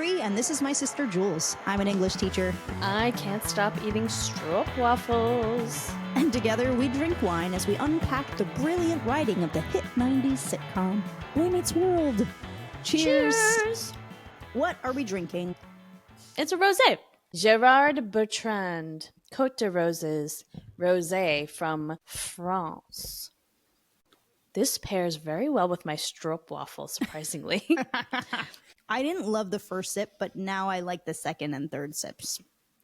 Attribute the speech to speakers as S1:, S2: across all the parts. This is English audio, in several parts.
S1: Cory, and this is my sister Jules. I'm an English teacher.
S2: I can't stop eating stroopwafels.
S1: And together we drink wine as we unpack the brilliant writing of the hit 90s sitcom, Boy Meets World. Cheers!
S2: Cheers!
S1: What are we drinking?
S2: It's a rosé. Gerard Bertrand, Côtes de Roses, rosé from France. This pairs very well with my stroopwafel, surprisingly.
S1: I didn't love the first sip, but now I like the second and third sips.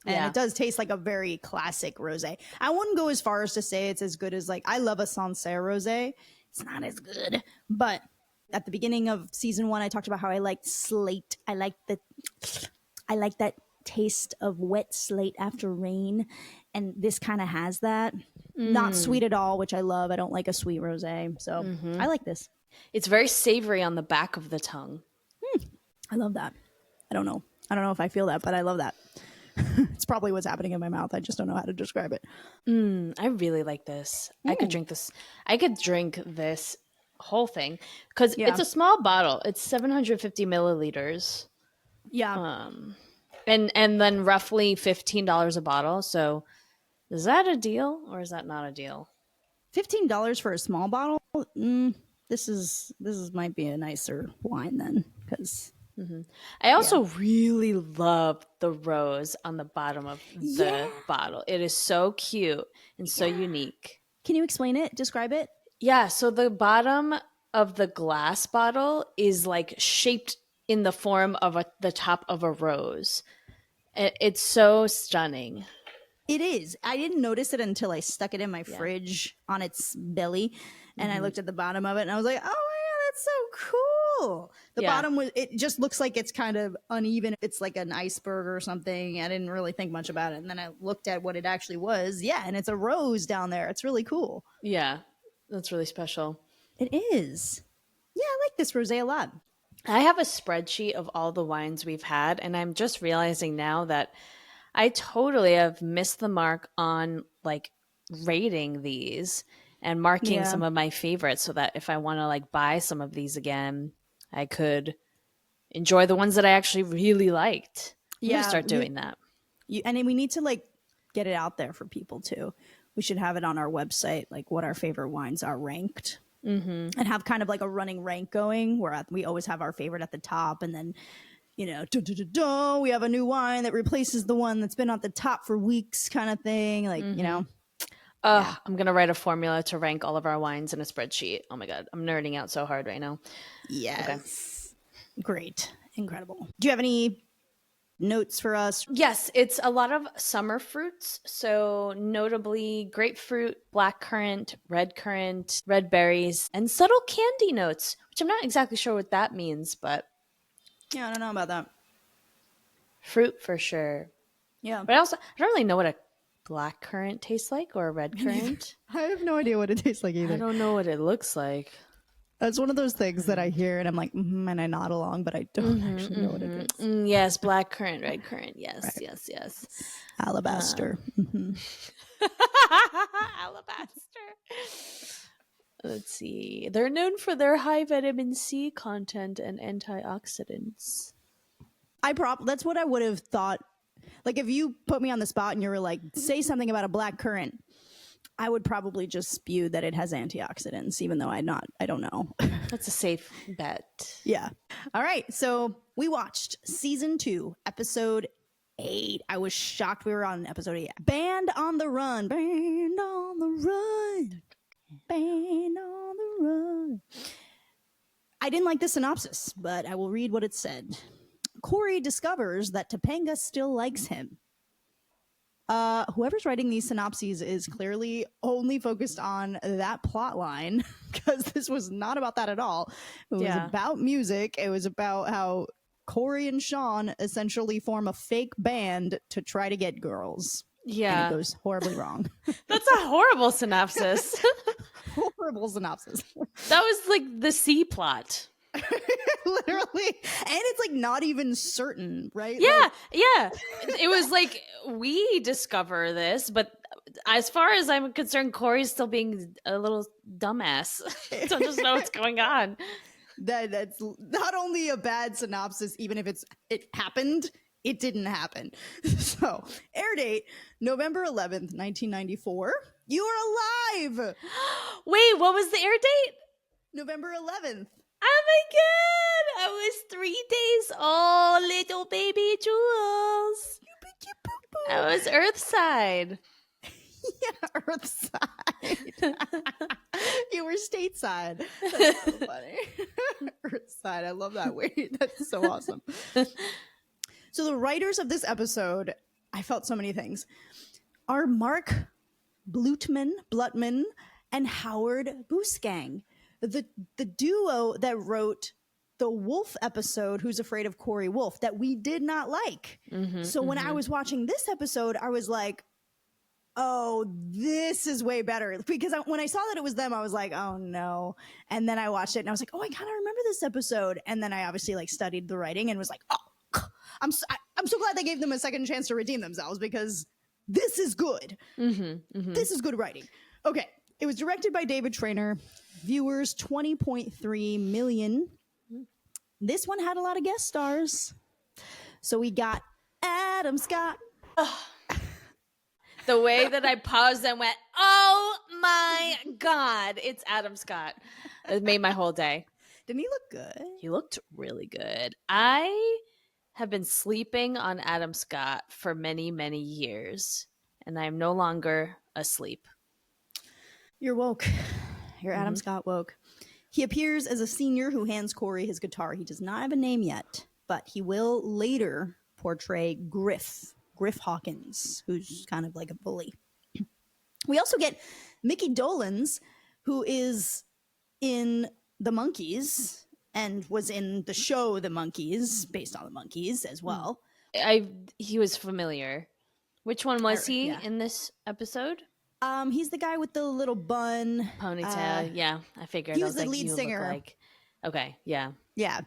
S1: And
S2: Yeah.
S1: it does taste like a very classic rosé. I wouldn't go as far as to say it's as good as, like, I love a Sancerre rosé. It's not as good. But at the beginning of season 1, I talked about how I liked slate. I like that taste of wet slate after rain. And this kind of has that. Not sweet at all, which I love. I don't like a sweet rosé. So I like this.
S2: It's very savory on the back of the tongue.
S1: I love that. I don't know if I feel that, but I love that. It's probably what's happening in my mouth. I just don't know how to describe it.
S2: I really like this. I could drink this. I could drink this whole thing because it's a small bottle. It's 750 milliliters.
S1: Yeah.
S2: And then roughly $15 a bottle. So is that a deal or is that not a deal?
S1: $15 for a small bottle? This might be a nicer wine then, because
S2: I also really love the rose on the bottom of the bottle. It is so cute and so unique.
S1: Can you explain it? Describe it?
S2: Yeah, so the bottom of the glass bottle is like shaped in the form of the top of a rose. It's so stunning.
S1: It is. I didn't notice it until I stuck it in my fridge on its belly, and I looked at the bottom of it, and I was like, oh my God, that's so cool. The bottom it just looks like it's kind of uneven. It's like an iceberg or something. I didn't really think much about it. And then I looked at what it actually was. Yeah, and it's a rose down there. It's really cool.
S2: Yeah, that's really special.
S1: It is. Yeah, I like this rosé a lot.
S2: I have a spreadsheet of all the wines we've had, and I'm just realizing now that I totally have missed the mark on like rating these and marking some of my favorites so that if I want to like buy some of these again, I could enjoy the ones that I actually really liked. I'm gonna start doing that.
S1: And we need to like get it out there for people too. We should have it on our website, like what our favorite wines are ranked, and have kind of like a running rank going where we always have our favorite at the top, and then we have a new wine that replaces the one that's been at the top for weeks, kind of thing. Like
S2: I'm gonna write a formula to rank all of our wines in a spreadsheet. Oh my God, I'm nerding out so hard right now.
S1: Yes. Okay. Great. Incredible. Do you have any notes for us?
S2: Yes, it's a lot of summer fruits. So notably grapefruit, blackcurrant, red berries, and subtle candy notes, which I'm not exactly sure what that means, but
S1: yeah, I don't know about that.
S2: Fruit for sure.
S1: Yeah.
S2: But I don't really know what a blackcurrant tastes like or a red currant.
S1: I have no idea what it tastes like either.
S2: I don't know what it looks like.
S1: That's one of those things that I hear and I'm like, and I nod along, but I don't actually know what it is.
S2: Yes, blackcurrant, red currant. Yes, right. yes.
S1: Alabaster.
S2: Alabaster. Let's see. They're known for their high vitamin C content and antioxidants.
S1: That's what I would have thought. Like if you put me on the spot and you were like, say something about a blackcurrant, I would probably just spew that it has antioxidants, even though I don't know.
S2: That's a safe bet.
S1: Yeah. All right. So we watched season 2, episode 8. I was shocked we were on episode 8. Band on the Run. Band on the Run. Band on the Run. I didn't like the synopsis, but I will read what it said. Cory discovers that Topanga still likes him. Whoever's writing these synopses is clearly only focused on that plot line, because this was not about that at all. It was about music. It was about how Cory and Sean essentially form a fake band to try to get girls.
S2: Yeah.
S1: And it goes horribly wrong.
S2: That's a horrible synopsis.
S1: Horrible synopsis.
S2: That was like the C plot.
S1: Literally. And it's like not even certain, right?
S2: Yeah. It was like, we discover this, but as far as I'm concerned, Cory's still being a little dumbass. Don't just know what's going on.
S1: That's not only a bad synopsis, even if it happened, it didn't happen. So, air date November 11th, 1994. You are alive.
S2: Wait, what was the air date?
S1: November 11th.
S2: Oh my god! I was 3 days old, little baby Jules. I was Earthside.
S1: Yeah, Earthside. You were stateside. That's so funny. Earthside. I love that word. That's so awesome. So the writers of this episode, I felt so many things, are Mark Blutman and Howard Boosgang, the duo that wrote the Wolf episode, Who's Afraid of Cory Wolf, that we did not like. So when I was watching this episode, I was like, oh, this is way better. Because when I saw that it was them, I was like, oh no. And then I watched it and I was like, oh, I kind of remember this episode. And then I obviously like studied the writing and was like, oh, I'm so glad they gave them a second chance to redeem themselves, because this is good. This is good writing. Okay. It was directed by David Traynor. Viewers 20.3 million. This one had a lot of guest stars. So we got Adam Scott.
S2: The way that I paused and went, oh my God, it's Adam Scott. It made my whole day.
S1: Didn't he look good?
S2: He looked really good. I have been sleeping on Adam Scott for many, many years, and I am no longer asleep.
S1: You're woke. You're Adam Scott woke. He appears as a senior who hands Cory his guitar. He does not have a name yet, but he will later portray Griff Hawkins, who's kind of like a bully. We also get Micky Dolenz, who is in The Monkees and was in the show The Monkees, based on The Monkees as well.
S2: He was familiar. Which one was he in this episode?
S1: He's the guy with the little bun.
S2: Ponytail. Yeah, I figured.
S1: He was the lead singer.
S2: Okay, yeah.
S1: Yeah.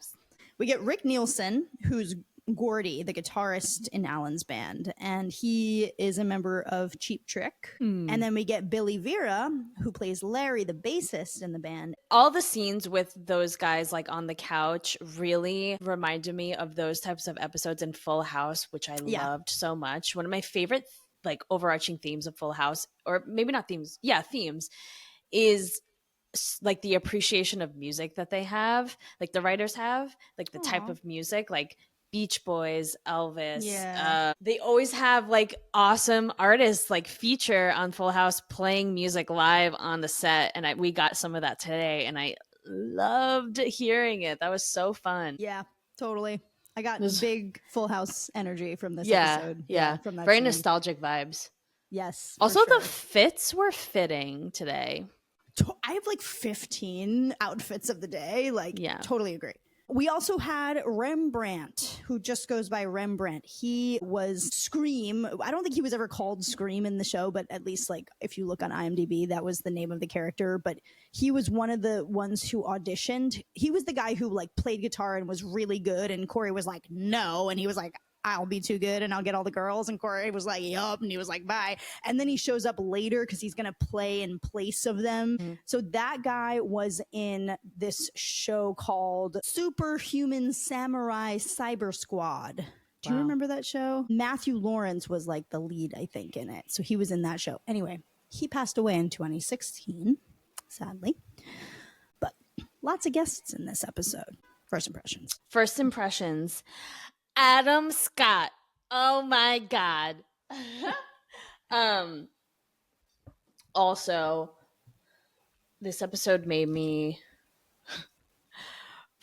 S1: We get Rick Nielsen, who's Gordy, the guitarist in Alan's band, and he is a member of Cheap Trick. And then we get Billy Vera, who plays Larry, the bassist in the band.
S2: All the scenes with those guys like on the couch really reminded me of those types of episodes in Full House, which I loved so much. One of my favorite like overarching themes of Full House, or maybe not themes, themes, is like the appreciation of music that they have, like the writers have, like the type of music, like Beach Boys, Elvis. They always have like awesome artists like feature on Full House playing music live on the set, and we got some of that today, and I loved hearing it. That was so fun.
S1: Yeah, totally. I got big Full House energy from this episode.
S2: Yeah, from that very scene. Nostalgic vibes.
S1: Yes.
S2: Also, the fits were fitting today.
S1: I have like 15 outfits of the day. Like, totally agree. We also had Rembrandt, who just goes by Rembrandt. He was Scream. I don't think he was ever called Scream in the show, but at least like if you look on IMDb, that was the name of the character. But he was one of the ones who auditioned. He was the guy who like played guitar and was really good. And Cory was like, no. And he was like, I'll be too good and I'll get all the girls. And Cory was like, yup. And he was like, bye. And then he shows up later because he's going to play in place of them. So that guy was in this show called Superhuman Samurai Cyber Squad. Do you remember that show? Matthew Lawrence was like the lead, I think, in it. So he was in that show. Anyway, he passed away in 2016, sadly. But lots of guests in this episode. First impressions.
S2: Adam Scott. Oh my God. Also, this episode made me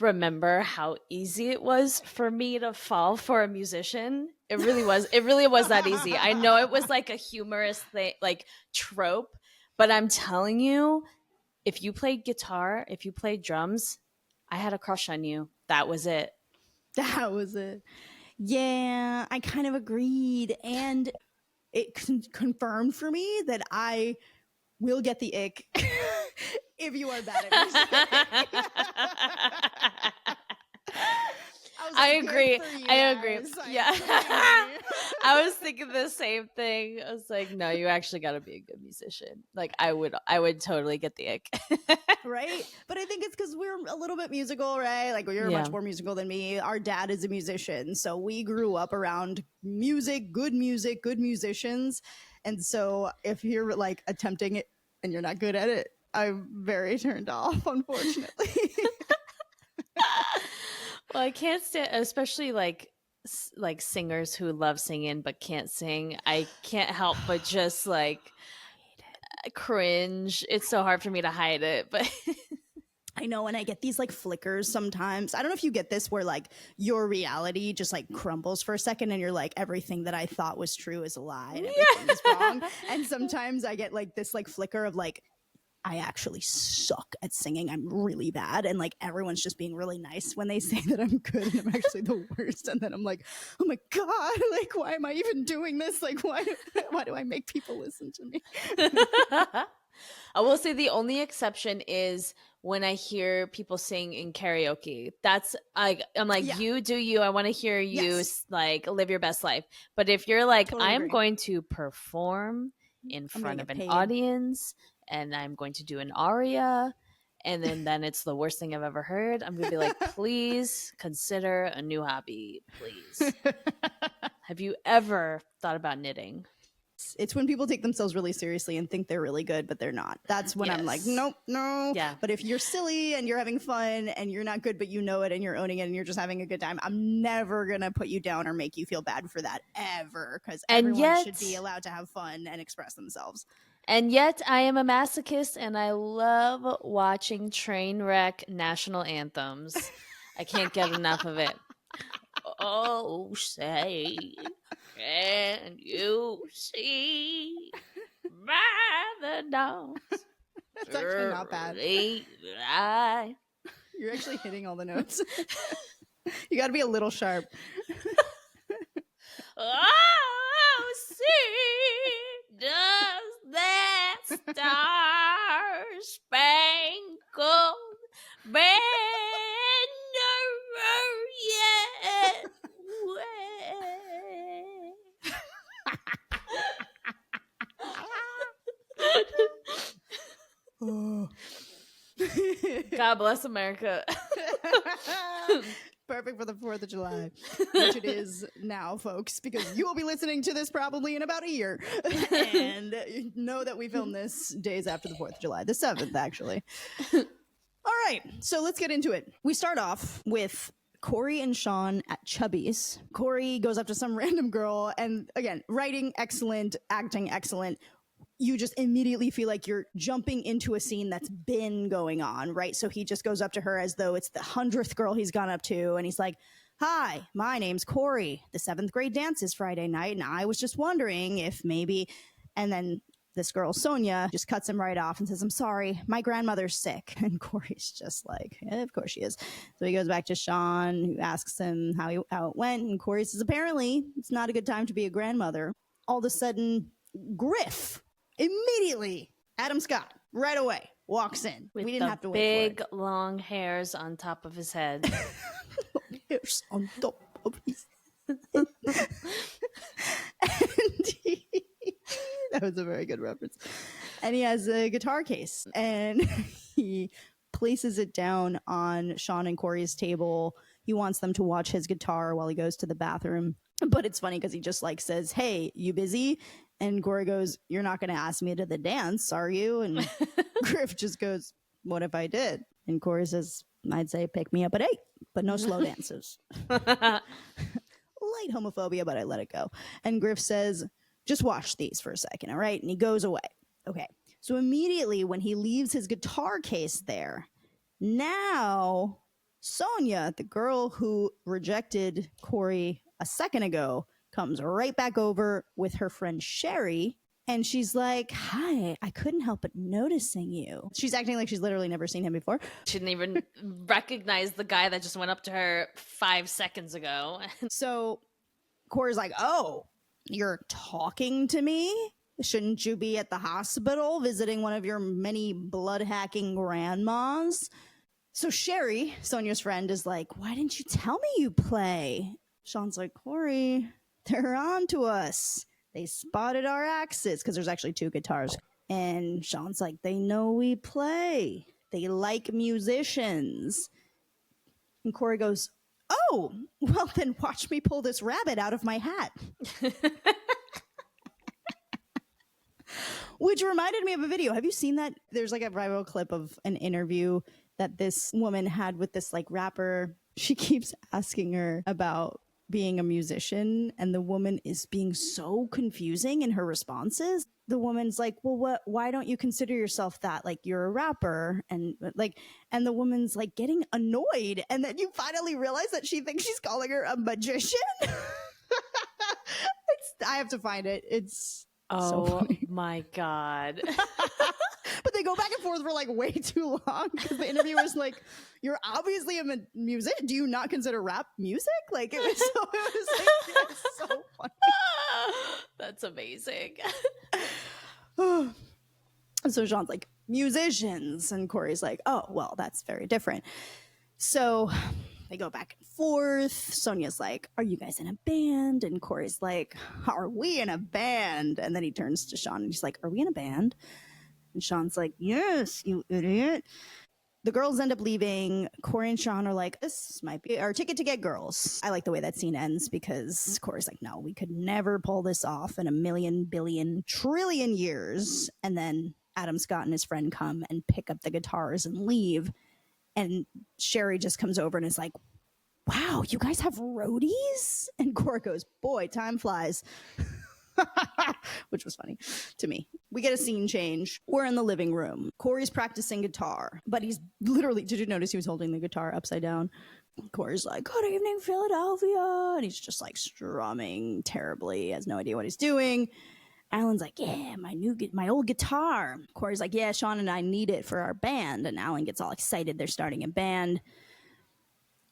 S2: remember how easy it was for me to fall for a musician. It really was. It really was that easy. I know it was like a humorous thing, like trope, but I'm telling you, if you played guitar, if you played drums, I had a crush on you. That was it.
S1: That was it. Yeah, I kind of agreed. And it confirmed for me that I will get the ick if you are bad at music. I was
S2: I
S1: like, good
S2: agree.
S1: for you
S2: I agree.
S1: guys. Like,
S2: Yeah.
S1: finally.
S2: I was thinking the same thing. I was like, no, you actually got to be a good musician. Like I would totally get the ick.
S1: Right? But I think it's because we're a little bit musical, right? Like you're
S2: Yeah.
S1: much more musical than me. Our dad is a musician. So we grew up around music, good musicians. And so if you're like attempting it and you're not good at it, I'm very turned off, unfortunately.
S2: Well, I can't stand, especially like singers who love singing but can't sing. I can't help but just like cringe. It's so hard for me to hide it, but
S1: I know, and I get these like flickers sometimes. I don't know if you get this where like your reality just like crumbles for a second and you're like, everything that I thought was true is a lie and everything is wrong. And sometimes I get like this like flicker of like, I actually suck at singing. I'm really bad. And like everyone's just being really nice when they say that I'm good and I'm actually the worst. And then I'm like, oh my God, like, why am I even doing this? Like, why do I make people listen to me?
S2: I will say the only exception is when I hear people sing in karaoke. That's I'm like,
S1: Yeah.
S2: you do you. I want to hear you
S1: Yes.
S2: like live your best life. But if you're like,
S1: Totally
S2: I'm
S1: agree.
S2: going to perform in
S1: I'm gonna
S2: front of
S1: get
S2: an
S1: paid.
S2: audience and I'm going to do an aria and then it's the worst thing I've ever heard, I'm going to be like, please consider a new hobby, please. Have you ever thought about knitting?
S1: It's when people take themselves really seriously and think they're really good, but they're not. That's when I'm like,
S2: Yes.
S1: nope, no.
S2: Yeah.
S1: But if you're silly and you're having fun and you're not good, but you know it and you're owning it and you're just having a good time, I'm never going to put you down or make you feel bad for that ever. Because everyone should be allowed to have fun and express themselves.
S2: And yet I am a masochist and I love watching train wreck national anthems. I can't get enough of it. Oh, say, can you see by the dawn's
S1: That's actually not bad.
S2: light?
S1: You're actually hitting all the notes. You got to be a little sharp.
S2: Oh, see, does that star-spangled banner yet wave? God bless America.
S1: Perfect for the 4th of July, which it is now, folks, because you will be listening to this probably in about a year. And know that we filmed this days after the 4th of July, the 7th, actually. All right, so let's get into it. We start off with Cory and Sean at Chubby's. Cory goes up to some random girl, and again, writing excellent, acting excellent. You just immediately feel like you're jumping into a scene that's been going on, right? So he just goes up to her as though it's the 100th girl he's gone up to, and he's like, hi, my name's Cory. The 7th grade dance is Friday night, and I was just wondering if maybe... And then this girl, Sonia, just cuts him right off and says, I'm sorry, my grandmother's sick. And Cory's just like, yeah, of course she is. So he goes back to Sean, who asks him how it went, and Cory says, apparently, it's not a good time to be a grandmother. All of a sudden, Griff... immediately, Adam Scott, right away, walks in.
S2: With
S1: we didn't have to wait
S2: big, long hairs on top of his head.
S1: hairs on top of his head. And that was a very good reference. And he has a guitar case, and he places it down on Sean and Cory's table. He wants them to watch his guitar while he goes to the bathroom. But it's funny because he just like says, hey, you busy? And Cory goes, you're not going to ask me to the dance, are you? And Griff just goes, what if I did? And Cory says, I'd say pick me up at 8, but no slow dances. Light homophobia, but I let it go. And Griff says, just watch these for a second, all right? And he goes away. Okay. So immediately when he leaves his guitar case there, now Sonia, the girl who rejected Cory a second ago, comes right back over with her friend Sherry, and she's like, hi, I couldn't help but noticing you. She's acting like she's literally never seen him before.
S2: She didn't even recognize the guy that just went up to her 5 seconds ago.
S1: So Cory's like, oh, you're talking to me? Shouldn't you be at the hospital visiting one of your many blood-hacking grandmas? So Sherry, Sonia's friend, is like, why didn't you tell me you play? Sean's like, Cory, they're on to us. They spotted our axes because there's actually 2 guitars. And Sean's like, they know we play. They like musicians. And Cory goes, oh, well, then watch me pull this rabbit out of my hat. Which reminded me of a video. Have you seen that? There's like a viral clip of an interview that this woman had with this like rapper. She keeps asking her about being a musician, and the woman is being so confusing in her responses. The woman's like, well, why don't you consider yourself that? Like, you're a rapper. And the woman's like getting annoyed. And then you finally realize that she thinks she's calling her a magician. I have to find it. It's so funny.
S2: My God.
S1: But they go back and forth for like way too long because the interviewer's like, you're obviously a musician. Do you not consider rap music? Like, it was so funny.
S2: That's amazing.
S1: So Sean's like, musicians. And Cory's like, oh, well, that's very different. So they go back and forth. Sonia's like, are you guys in a band? And Cory's like, are we in a band? And then he turns to Sean and he's like, are we in a band? And Sean's like, yes, you idiot. The girls end up leaving. Cory and Sean are like, this might be our ticket to get girls. I like the way that scene ends because Cory's like, no, we could never pull this off in a million, billion, trillion years. And then Adam Scott and his friend come and pick up the guitars and leave. And Sherry just comes over and is like, wow, you guys have roadies? And Cory goes, boy, time flies. Which was funny to me. We get a scene change. We're in the living room. Cory's practicing guitar, but he's literally, did you notice he was holding the guitar upside down? Cory's like, good evening, Philadelphia. And he's just like strumming terribly, has no idea what he's doing. Alan's like, yeah, my old guitar. Cory's like, yeah, Sean and I need it for our band. And Alan gets all excited. They're starting a band.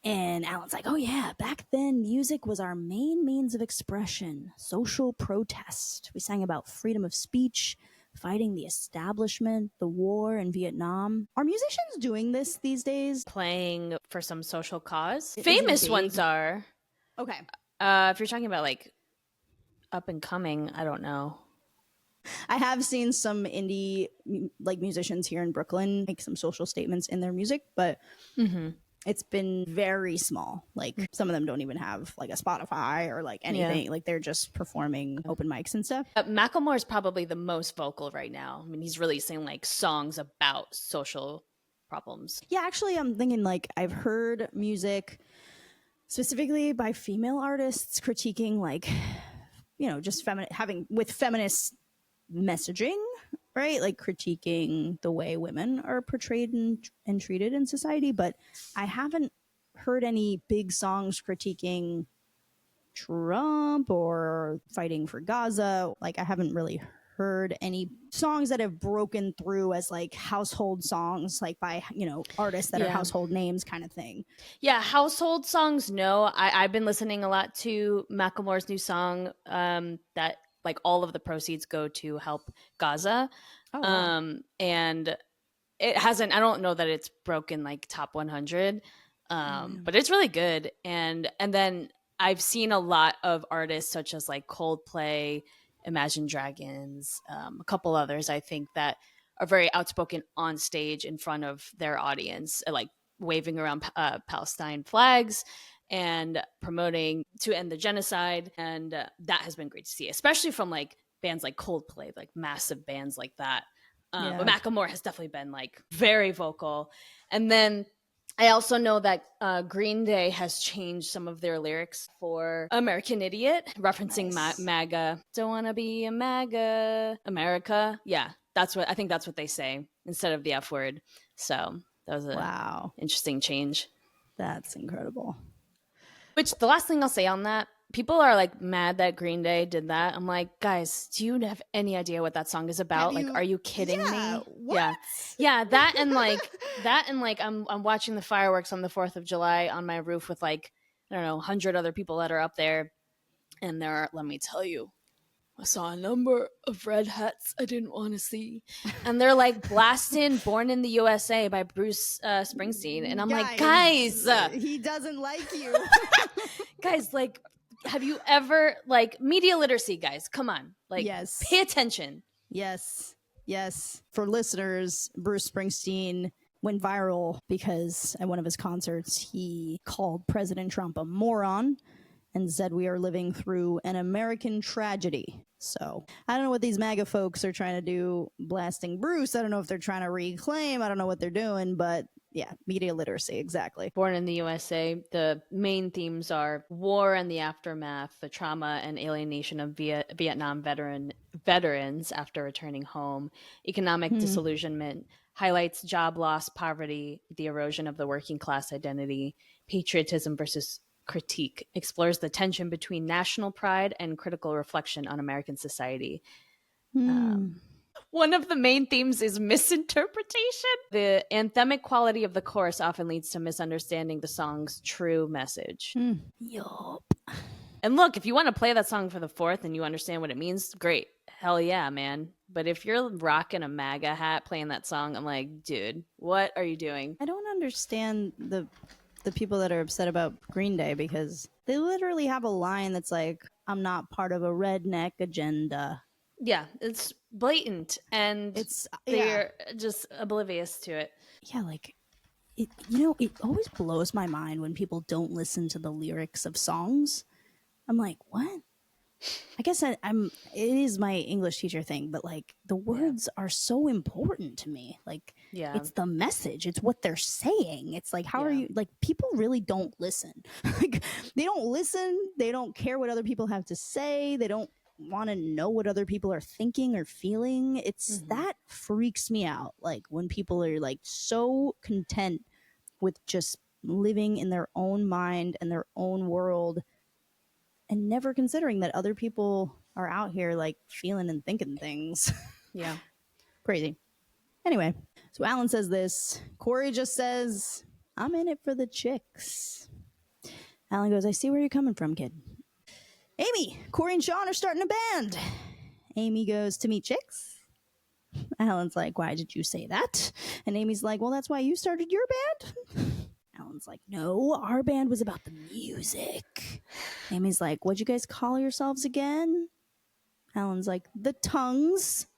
S1: And Alan's like, oh yeah, back then music was our main means of expression, social protest. We sang about freedom of speech, fighting the establishment, the war in Vietnam. Are musicians doing this these days?
S2: Playing for some social cause?
S1: Is
S2: Famous
S1: it
S2: ones are.
S1: Okay.
S2: If you're talking about like up and coming, I don't know.
S1: I have seen some indie like musicians here in Brooklyn make some social statements in their music, but it's been very small. Like some of them don't even have like a Spotify or like anything. Yeah. Like they're just performing open mics and stuff.
S2: Macklemore is probably the most vocal right now. I mean, he's releasing like songs about social problems.
S1: Yeah, actually, I'm thinking like I've heard music specifically by female artists critiquing like, you know, just having with feminist messaging, right? Like critiquing the way women are portrayed and treated in society. But I haven't heard any big songs critiquing Trump or fighting for Gaza. Like I haven't really heard any songs that have broken through as like household songs, like by, you know, artists that are household names kind of thing.
S2: Yeah, household songs, no. I've been listening a lot to Macklemore's new song that like all of the proceeds go to help Gaza. Oh, wow. And it hasn't, I don't know that it's broken like top 100, but it's really good. And then I've seen a lot of artists such as like Coldplay, Imagine Dragons, a couple others, I think, that are very outspoken on stage in front of their audience, like waving around Palestine flags and promoting to end the genocide. And that has been great to see, especially from like bands like Coldplay, like massive bands like that. But Macklemore has definitely been like very vocal. And then I also know that Green Day has changed some of their lyrics for American Idiot, referencing MAGA. Don't want to be a MAGA, America. Yeah, I think that's what they say instead of the F word. So that was a interesting change.
S1: That's incredible.
S2: Which the last thing I'll say on that, people are like mad that Green Day did that. I'm like, guys, do you have any idea what that song is about? Like, are you kidding me?
S1: What?
S2: Yeah. That and like I'm watching the fireworks on the 4th of July on my roof with like, I don't know, 100 other people that are up there. And let me tell you, I saw a number of red hats I didn't want to see. And they're like blasting Born in the USA by Bruce Springsteen. And I'm like, guys,
S1: he doesn't like you.
S2: guys, like, have you ever, like, media literacy, guys, come on. Like,
S1: Yes.
S2: pay attention.
S1: Yes. Yes. For listeners, Bruce Springsteen went viral because at one of his concerts, he called President Trump a moron and said we are living through an American tragedy. So I don't know what these MAGA folks are trying to do blasting Bruce. I don't know if they're trying to reclaim. I don't know what they're doing, but yeah, media literacy, exactly.
S2: Born in the USA, the main themes are war and the aftermath, the trauma and alienation of Vietnam veterans after returning home, economic disillusionment, highlights job loss, poverty, the erosion of the working class identity, patriotism versus critique, explores the tension between national pride and critical reflection on American society. One of the main themes is misinterpretation. The anthemic quality of the chorus often leads to misunderstanding the song's true message.
S1: Yup.
S2: And look, if you want to play that song for the fourth and you understand what it means, great. Hell yeah, man. But if you're rocking a MAGA hat playing that song, I'm like, dude, what are you doing?
S1: I don't understand the people that are upset about Green Day because they literally have a line that's like, I'm not part of a redneck agenda.
S2: Yeah, it's blatant and they're just oblivious to it.
S1: Yeah, like, it always blows my mind when people don't listen to the lyrics of songs. I'm like, what? I guess it is my English teacher thing, but like the words are so important to me. Like, it's the message, it's what they're saying. It's like, how are you, like, people really don't listen. Like, they don't listen. They don't care what other people have to say. They don't want to know what other people are thinking or feeling. It's that freaks me out. Like when people are like so content with just living in their own mind and their own world and never considering that other people are out here like feeling and thinking things.
S2: Yeah.
S1: Crazy. Anyway, so Alan says this. Cory just says, I'm in it for the chicks. Alan goes, I see where you're coming from, kid. Amy, Cory and Sean are starting a band. Amy goes, to meet chicks? Alan's like, why did you say that? And Amy's like, well, that's why you started your band? Alan's like, no, our band was about the music. Amy's like, what'd you guys call yourselves again? Alan's like, the Tongues.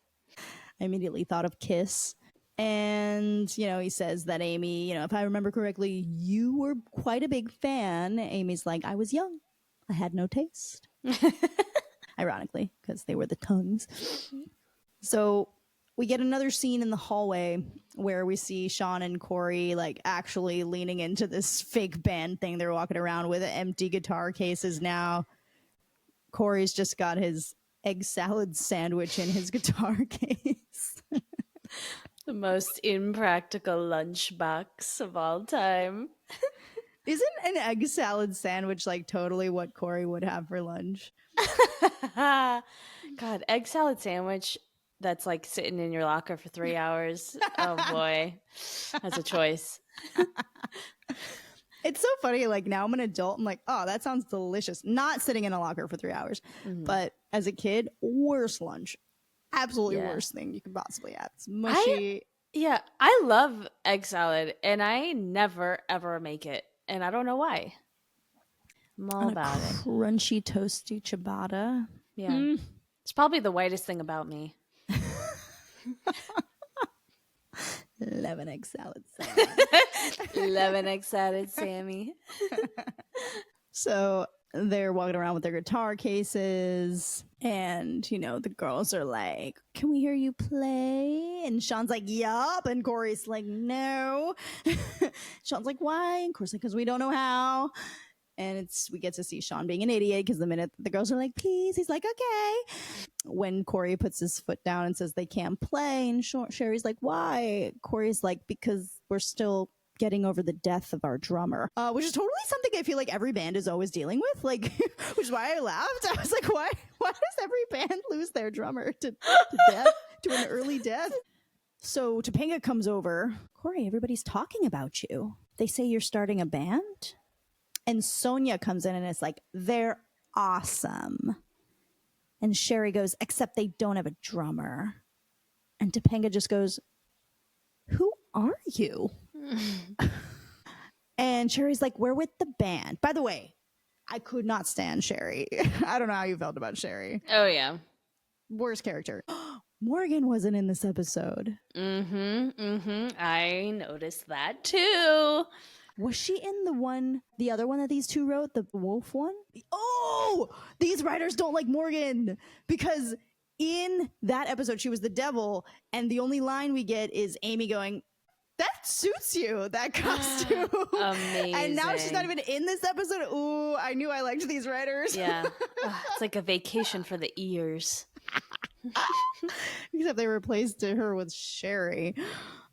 S1: I immediately thought of Kiss. And, he says that Amy, if I remember correctly, you were quite a big fan. Amy's like, I was young. I had no taste. Ironically, because they were the Tongues. So we get another scene in the hallway where we see Sean and Cory like actually leaning into this fake band thing. They're walking around with empty guitar cases now. Cory's just got his egg salad sandwich in his guitar case.
S2: The most impractical lunchbox of all time.
S1: Isn't an egg salad sandwich like totally what Cory would have for lunch?
S2: God, egg salad sandwich that's like sitting in your locker for 3 hours. Oh boy, that's a choice.
S1: It's so funny. Like now I'm an adult. I'm like, oh, that sounds delicious. Not sitting in a locker for 3 hours. But as a kid, worst lunch. Absolutely worst thing you could possibly have. It's mushy.
S2: I love egg salad and I never ever make it. And I don't know why. I'm all about it.
S1: Crunchy, toasty ciabatta.
S2: Yeah. It's probably the whitest thing about me.
S1: Love an egg salad, Sammy.
S2: Love an egg salad, Sammy.
S1: So they're walking around with their guitar cases and, the girls are like, can we hear you play? And Sean's like, yup. And Cory's like, no. Sean's like, why? And Cory's like, because we don't know how. And we get to see Sean being an idiot because the minute the girls are like, please, he's like, okay. When Cory puts his foot down and says they can't play, and Sherry's like, why? Cory's like, because we're still getting over the death of our drummer, which is totally something I feel like every band is always dealing with. Like, which is why I laughed. I was like, why does every band lose their drummer to death, to an early death? So Topanga comes over. Cory, everybody's talking about you. They say you're starting a band. And Sonia comes in and it's like, they're awesome. And Sherry goes, except they don't have a drummer. And Topanga just goes, who are you? And Sherry's like, we're with the band. By the way, I could not stand Sherry. I don't know how you felt about Sherry.
S2: Oh, yeah.
S1: Worst character. Morgan wasn't in this episode.
S2: I noticed that too.
S1: Was she in the other one that these two wrote, the wolf one? Oh, these writers don't like Morgan because in that episode she was the devil, and the only line we get is Amy going, that suits you, that costume.
S2: Amazing.
S1: And now she's not even in this episode. Ooh, I knew I liked these writers.
S2: Yeah. It's like a vacation for the ears.
S1: Except they replaced her with Sherry.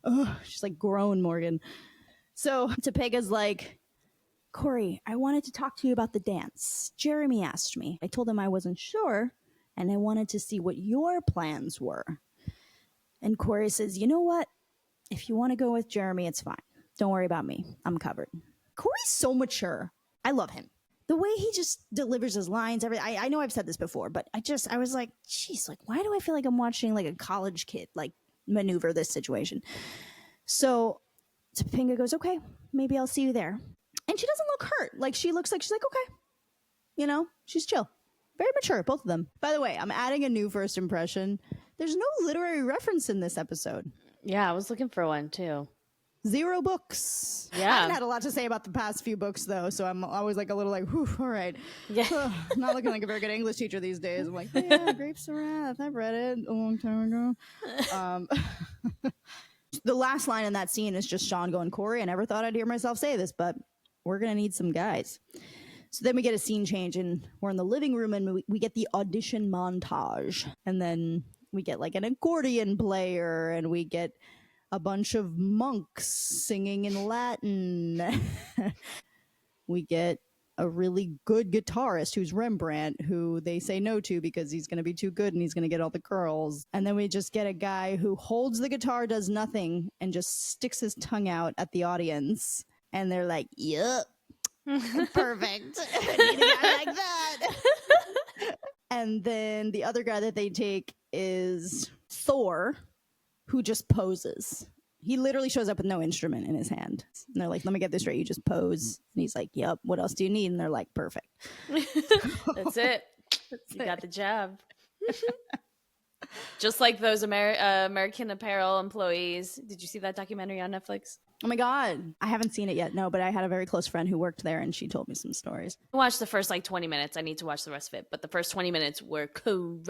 S1: Oh, she's like grown Morgan. So Topanga's like, Cory, I wanted to talk to you about the dance. Jeremy asked me. I told him I wasn't sure, and I wanted to see what your plans were. And Cory says, you know what? If you want to go with Jeremy, it's fine. Don't worry about me. I'm covered. Cory's so mature. I love him. The way he just delivers his lines, everything. I know I've said this before, but I was like, geez, like, why do I feel like I'm watching like a college kid like maneuver this situation? So Topanga goes, okay, maybe I'll see you there. And she doesn't look hurt. Like, she looks like she's like, okay. You know, she's chill. Very mature, both of them. By the way, I'm adding a new first impression. There's no literary reference in this episode.
S2: Yeah, I was looking for one too.
S1: 0 books.
S2: Yeah.
S1: I haven't had a lot to say about the past few books, though, so I'm always like a little like, whew, all right.
S2: Yeah.
S1: I'm not looking like a very good English teacher these days. I'm like, yeah, Grapes of Wrath. I've read it a long time ago. The last line in that scene is just Sean going, Cory, I never thought I'd hear myself say this, but we're going to need some guys. So then we get a scene change, and we're in the living room, and we get the audition montage. And then we get like an accordion player, and we get a bunch of monks singing in Latin. We get a really good guitarist who's Rembrandt, who they say no to because he's going to be too good and he's going to get all the girls. And then we just get a guy who holds the guitar, does nothing, and just sticks his tongue out at the audience. And they're like, yep, perfect. I need a guy like that. And then the other guy that they take is Thor, who just poses. He literally shows up with no instrument in his hand. And they're like, let me get this straight. You just pose. And he's like, yep, what else do you need? And they're like, perfect.
S2: That's it. You got the job. Just like those American Apparel employees. Did you see that documentary on Netflix?
S1: Oh my God. I haven't seen it yet. No, but I had a very close friend who worked there and she told me some stories.
S2: I watched the first like 20 minutes. I need to watch the rest of it. But the first 20 minutes were crazy.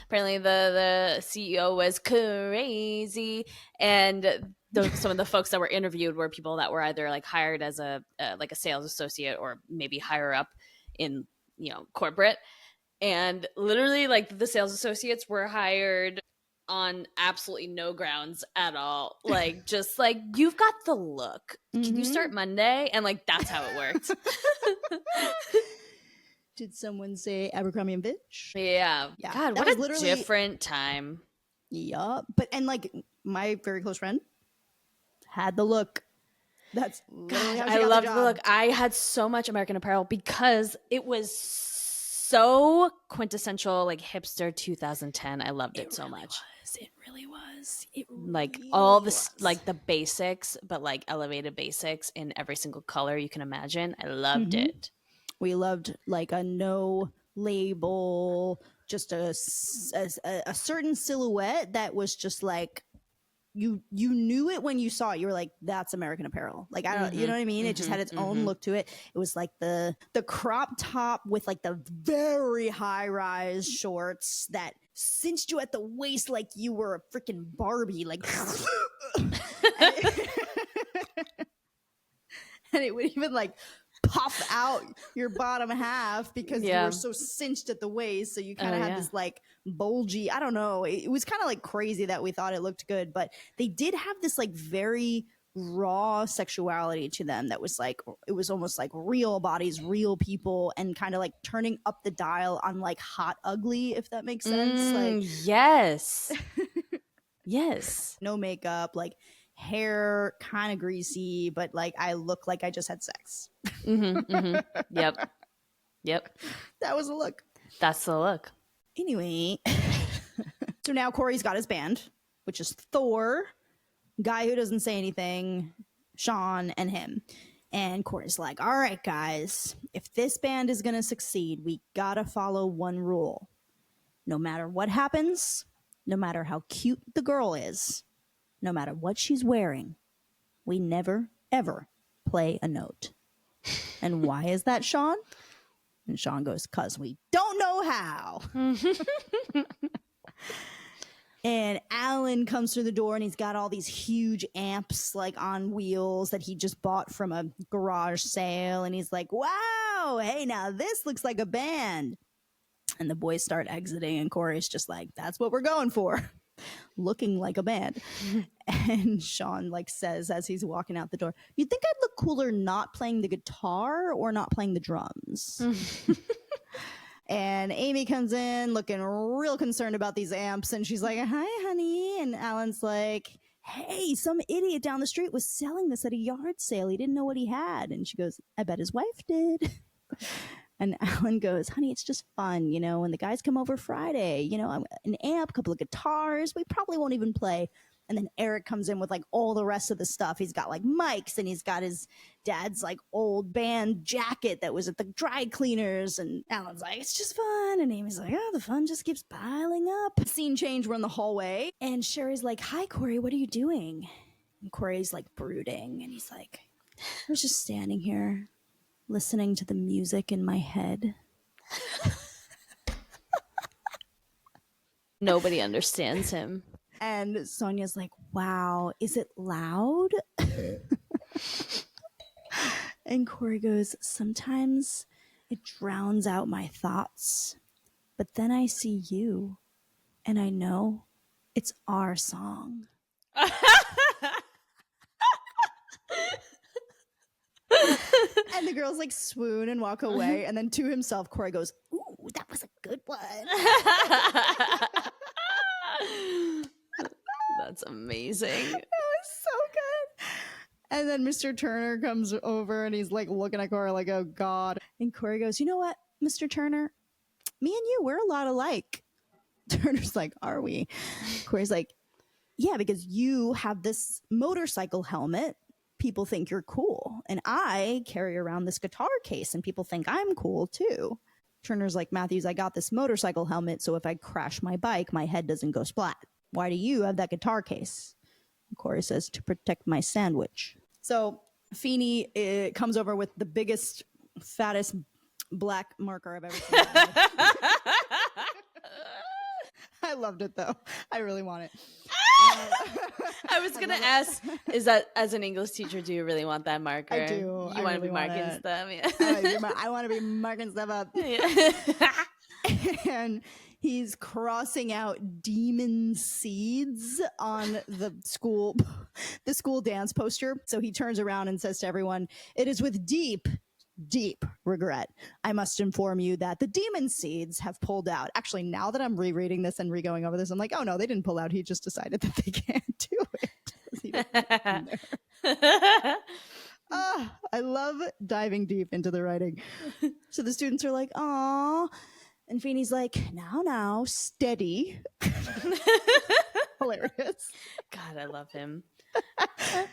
S2: Apparently the CEO was crazy. And some of the folks that were interviewed were people that were either like hired as a sales associate or maybe higher up in, corporate. And literally like the sales associates were hired on absolutely no grounds at all. Like, just like, you've got the look. Can you start Monday? And like, that's how it worked.
S1: Did someone say Abercrombie and Fitch?
S2: Yeah. God, what a different time.
S1: Yeah. And like, my very close friend had the look. That's literally how she
S2: I
S1: got
S2: loved
S1: the
S2: the
S1: job.
S2: look. I had so much American Apparel because it was so quintessential, like hipster 2010. I loved it so much.
S1: It really was. It
S2: like
S1: really
S2: all the
S1: was.
S2: like the basics, but like elevated basics in every single color you can imagine. I loved it.
S1: We loved like a no label, just a certain silhouette that was just like you knew it when you saw it. You were like, that's American Apparel. Like, I don't, you know what I mean? It just had its own look to it. It was like the crop top with like the very high rise shorts that cinched you at the waist like you were a freaking Barbie. Like, and it would even like pop out your bottom half because you were so cinched at the waist. So you kind of had this like bulgy, I don't know. It was kind of like crazy that we thought it looked good, but they did have this like very raw sexuality to them that was like, it was almost like real bodies, real people, and kind of like turning up the dial on like hot ugly, if that makes sense. Like,
S2: yes. Yes.
S1: No makeup, like hair kind of greasy, but like I look like I just had sex.
S2: Yep.
S1: That was a look.
S2: That's the look.
S1: Anyway, so now Cory's got his band, which is Thor, guy who doesn't say anything, Sean, and him. And Cory's like, all right, guys, if this band is going to succeed, we got to follow one rule. No matter what happens, no matter how cute the girl is, no matter what she's wearing, we never, ever play a note. And why is that, Sean? And Sean goes, because we don't know how. And Alan comes through the door and he's got all these huge amps like on wheels that he just bought from a garage sale. And he's like, wow, hey, now this looks like a band. And the boys start exiting and Cory's just like, that's what we're going for. Looking like a band. And Sean like says as he's walking out the door, you'd think I'd look cooler not playing the guitar or not playing the drums. And Amy comes in looking real concerned about these amps. And she's like, hi, honey. And Alan's like, hey, some idiot down the street was selling this at a yard sale. He didn't know what he had. And she goes, I bet his wife did. And Alan goes, honey, it's just fun, you know, when the guys come over Friday, you know, an amp, a couple of guitars, we probably won't even play. And then Eric comes in with like all the rest of the stuff. He's got like mics and he's got his dad's like old band jacket that was at the dry cleaners. And Alan's like, it's just fun. And Amy's like, oh, the fun just keeps piling up. Scene change, we're in the hallway. And Sherry's like, hi, Cory, what are you doing? And Cory's like brooding. And he's like, I was just standing here listening to the music in my head.
S2: Nobody understands him.
S1: And Sonia's like, wow, is it loud? And Cory goes, sometimes it drowns out my thoughts. But then I see you, and I know it's our song. And the girls like swoon and walk away. And then to himself, Cory goes, ooh, that was a good one.
S2: That's amazing.
S1: That was so good. And then Mr. Turner comes over and he's like looking at Cory like, oh God. And Cory goes, you know what, Mr. Turner? Me and you, we're a lot alike. Turner's like, are we? Cory's like, yeah, because you have this motorcycle helmet. People think you're cool. And I carry around this guitar case and people think I'm cool too. Turner's like, Matthews, I got this motorcycle helmet, so if I crash my bike, my head doesn't go splat. Why do you have that guitar case? And Cory says, to protect my sandwich. So Feeney comes over with the biggest, fattest black marker I've ever seen. I loved it, though. I really want it.
S2: I was going to ask, is that, as an English teacher, do you really want that marker?
S1: I do.
S2: You want
S1: really
S2: to be marking stuff? Yeah.
S1: I want to be marking stuff up.
S2: Yeah.
S1: And he's crossing out demon seeds on the school dance poster. So he turns around and says to everyone, it is with deep regret I must inform you that the demon seeds have pulled out. Actually, now that I'm rereading this and re-going over this, I'm like, oh no, they didn't pull out. He just decided that they can't do it. I love diving deep into the writing. So the students are like, aw. And Feeney's like, now, steady. Hilarious.
S2: God, I love him.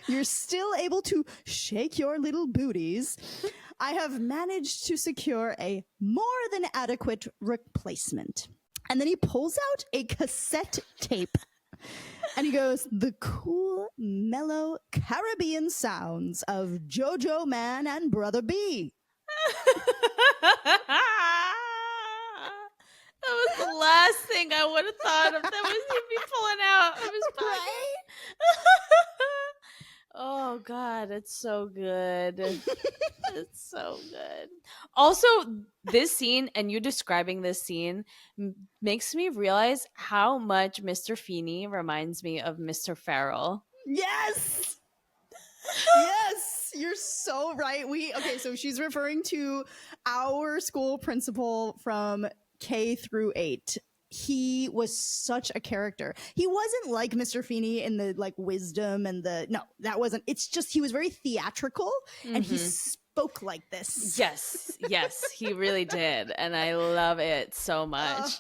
S1: You're still able to shake your little booties. I have managed to secure a more than adequate replacement. And then he pulls out a cassette tape. And he goes, the cool, mellow Caribbean sounds of JoJo Man and Brother B.
S2: That was the last thing I would have thought of. That was he'd be pulling out of his pocket.
S1: Right?
S2: Oh God, it's so good. It's so good. Also, this scene and you describing this scene makes me realize how much Mr. Feeney reminds me of Mr. Farrell.
S1: Yes. Yes, you're so right. Okay, so she's referring to our school principal from K through 8. He was such a character. He wasn't like Mr. Feeney in the like wisdom and the, no, that wasn't, it's just, he was very theatrical and he spoke like this.
S2: Yes, he really did. And I love it so much.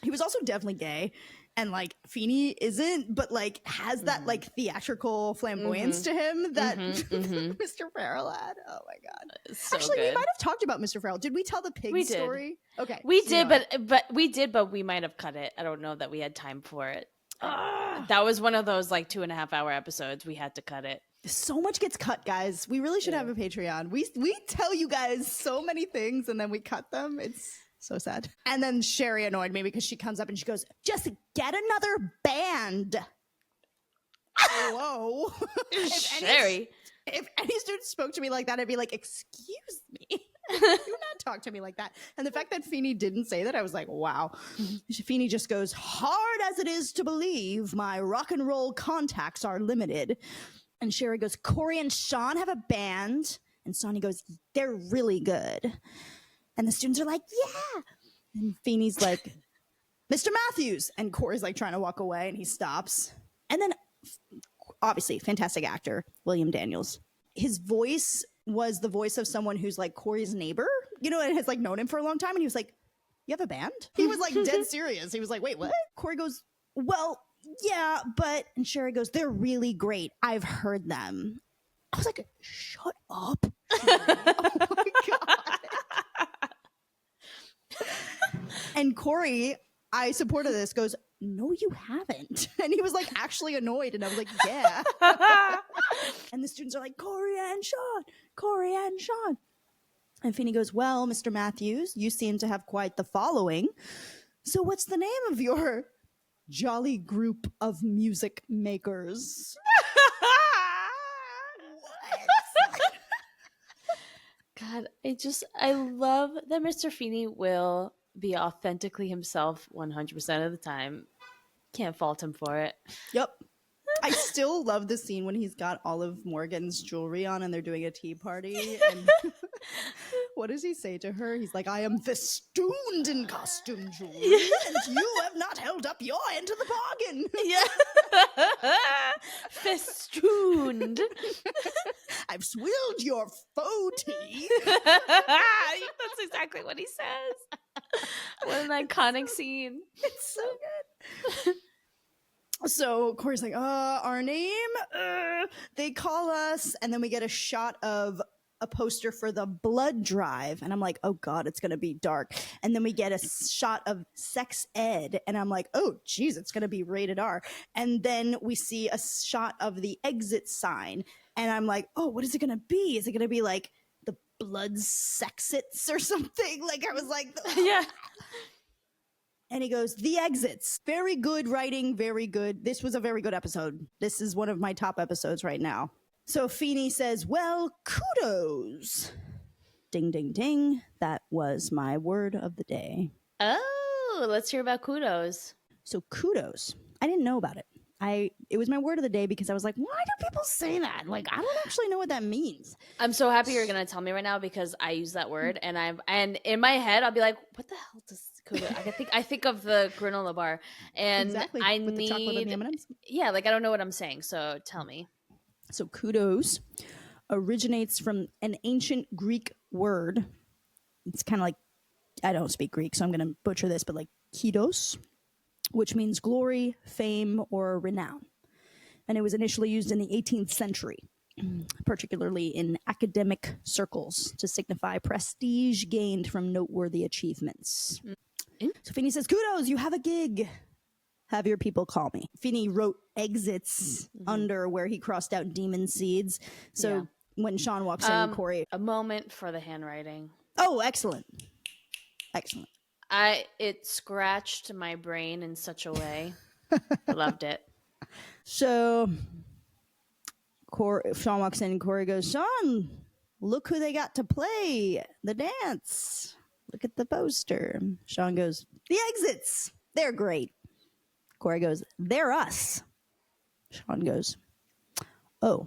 S1: He was also definitely gay. And like Feeney isn't, but like has that like theatrical flamboyance to him that Mr. Farrell had. Oh my god!
S2: So
S1: Actually,
S2: good.
S1: we might have talked about Mr. Farrell. Did we tell the pig story? Okay,
S2: we did, but we might have cut it. I don't know that we had time for it. That was one of those like 2.5-hour episodes. We had to cut it.
S1: So much gets cut, guys. We really should have a Patreon. We tell you guys so many things and then we cut them. It's so sad. And then Sherry annoyed me because she comes up and she goes, just get another band. Whoa.
S2: Sherry.
S1: If any student spoke to me like that, I'd be like, excuse me. Do not talk to me like that. And the fact that Feeney didn't say that, I was like, wow. Feeney just goes, hard as it is to believe, my rock and roll contacts are limited. And Sherry goes, Cory and Sean have a band. And Sonny goes, they're really good. And the students are like, yeah. And Feeney's like, Mr. Matthews. And Cory's like trying to walk away and he stops. And then obviously, fantastic actor, William Daniels. His voice was the voice of someone who's like Cory's neighbor, you know, and has like known him for a long time. And he was like, you have a band? He was like dead serious. He was like, wait, what? Cory goes, well, yeah, but, and Sherry goes, they're really great. I've heard them. I was like, shut up. Oh my God. And Cory, I supported this, goes, no, you haven't. And he was like actually annoyed. And I was like, yeah. And the students are like, Cory and Sean, Cory and Sean. And Feeney goes, well, Mr. Matthews, you seem to have quite the following. So what's the name of your jolly group of music makers?
S2: God, I love that Mr. Feeney will be authentically himself 100% of the time. Can't fault him for it.
S1: Yep. I still love the scene when he's got Olive Morgan's jewelry on and they're doing a tea party. And what does he say to her? He's like, I am festooned in costume jewelry and you have not held up your end of the bargain.
S2: Yeah. Festooned.
S1: I've swilled your faux tea.
S2: That's exactly what he says. What an iconic scene.
S1: It's so good. So Cory's like, our name? They call us. And then we get a shot of a poster for the blood drive. And I'm like, oh God, it's going to be dark. And then we get a shot of sex ed. And I'm like, oh geez, it's going to be rated R. And then we see a shot of the exit sign. And I'm like, oh, what is it going to be? Is it going to be like the blood sexits or something? Like I was like,
S2: yeah.
S1: And he goes, the exits. Very good writing, very good. This was a very good episode. This is one of my top episodes right now. So Feeney says, well, kudos. Ding, ding, ding. That was my word of the day.
S2: Oh, let's hear about kudos.
S1: So kudos. I didn't know about it. It was my word of the day because I was like, why do people say that? Like, I don't actually know what that means.
S2: I'm so happy you're going to tell me right now because I use that word and in my head, I'll be like, what the hell does kudos? I think of the granola bar and
S1: exactly.
S2: I
S1: with
S2: need,
S1: the chocolate and the M&Ms.
S2: Yeah, like I don't know what I'm saying. So tell me.
S1: So kudos originates from an ancient Greek word. It's kind of like, I don't speak Greek, so I'm going to butcher this, but like kidos, which means glory, fame, or renown. And it was initially used in the 18th century, particularly in academic circles, to signify prestige gained from noteworthy achievements. So Feeney says, kudos, you have a gig. Have your people call me. Feeney wrote exits under where he crossed out demon seeds. So when Sean walks in, Cory...
S2: A moment for the handwriting.
S1: Oh, excellent. Excellent.
S2: It scratched my brain in such a way. Loved it.
S1: So Sean walks in and Cory goes, Sean, look who they got to play the dance. Look at the poster. Sean goes, the exits. They're great. Cory goes, they're us. Sean goes, oh.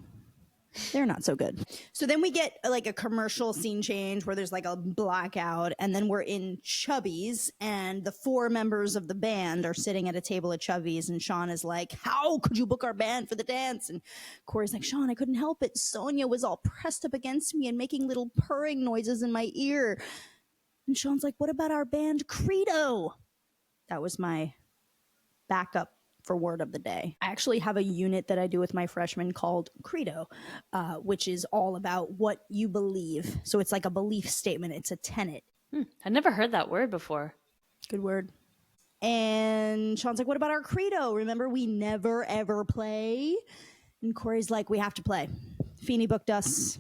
S1: They're not so good. So then we get like a commercial scene change where there's like a blackout, and then we're in Chubby's, and the 4 members of the band are sitting at a table at Chubby's, and Sean is like, how could you book our band for the dance? And Cory's like, Sean, I couldn't help it. Sonia was all pressed up against me and making little purring noises in my ear. And Sean's like, what about our band Credo? That was my backup for word of the day. I actually have a unit that I do with my freshmen called Credo, which is all about what you believe. So it's like a belief statement. It's a tenet.
S2: I never heard that word before.
S1: Good word. And Sean's like, what about our Credo? Remember, we never, ever play? And Cory's like, we have to play. Feeney booked us,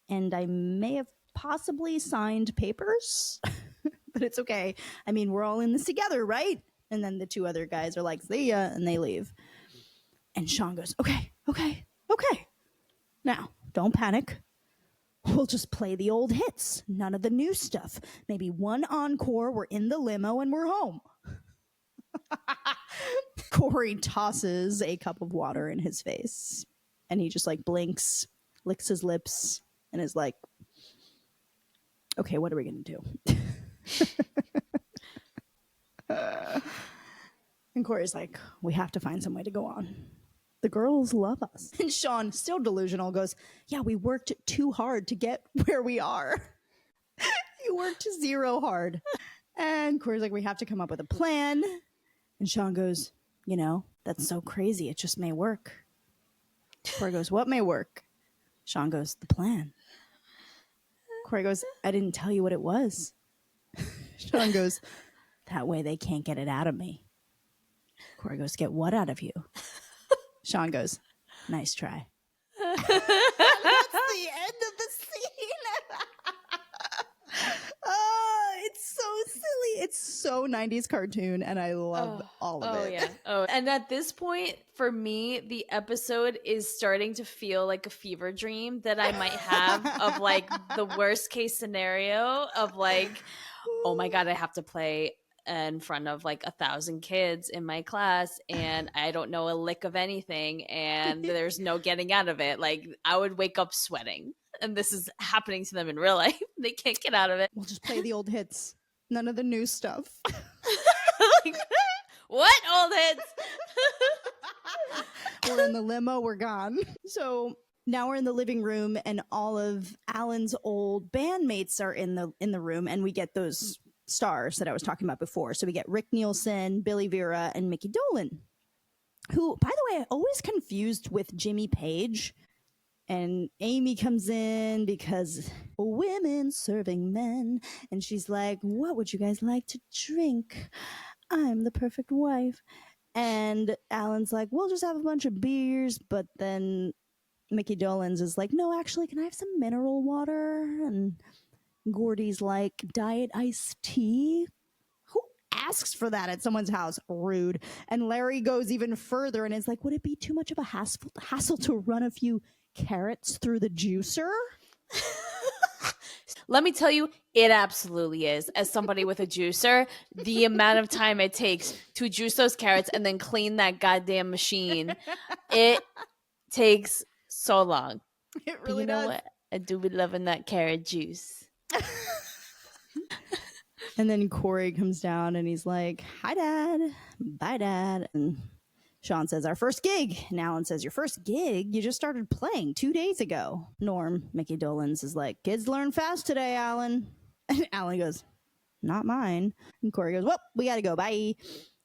S1: and I may have possibly signed papers, but it's okay. I mean, we're all in this together, right? And then the 2 other guys are like, see ya, and they leave. And Sean goes, okay. Now, don't panic. We'll just play the old hits. None of the new stuff. Maybe one encore, we're in the limo, and we're home. Cory tosses a cup of water in his face. And he just like blinks, licks his lips, and is like, okay, what are we going to do? And Cory's like, we have to find some way to go on. The girls love us. And Sean, still delusional, goes, yeah, we worked too hard to get where we are. You worked 0 hard. And Cory's like, we have to come up with a plan. And Sean goes, you know, that's so crazy. It just may work. Cory goes, what may work? Sean goes, the plan. Cory goes, I didn't tell you what it was. Sean goes, that way they can't get it out of me. Cory goes, get what out of you? Sean goes, nice try. That's the end of the scene. Oh, it's so silly. It's so 90s cartoon, and I love all of it.
S2: Yeah. Oh, and at this point, for me, the episode is starting to feel like a fever dream that I might have of like the worst case scenario of like, oh my God, I have to play in front of like 1,000 kids in my class, and I don't know a lick of anything, and there's no getting out of it. Like, I would wake up sweating, and this is happening to them in real life. They can't get out of it.
S1: We'll just play the old hits. None of the new stuff.
S2: Like, what old hits?
S1: We're in the limo. We're gone. So now we're in the living room, and all of Alan's old bandmates are in the room, and we get those stars that I was talking about before. So we get Rick Nielsen, Billy Vera, and Micky Dolenz, who, by the way, I always confused with Jimmy Page. And Amy comes in because women serving men. And she's like, what would you guys like to drink? I'm the perfect wife. And Alan's like, we'll just have a bunch of beers. But then Micky Dolenz is like, no, actually, can I have some mineral water? And Gordy's like, diet iced tea? Who asks for that at someone's house? Rude. And Larry goes even further and is like, would it be too much of a hassle to run a few carrots through the juicer?
S2: Let me tell you, it absolutely is. As somebody with a juicer, the amount of time it takes to juice those carrots and then clean that goddamn machine, it takes so long.
S1: It really
S2: does.
S1: You know
S2: what? I do be loving that carrot juice.
S1: And then Cory comes down and he's like, hi, Dad. Bye, Dad. And Sean says, our first gig. And Alan says, your first gig? You just started playing 2 days ago. Norm, Micky Dolenz, is like, kids learn fast today, Alan. And Alan goes, not mine. And Cory goes, well, we got to go. Bye.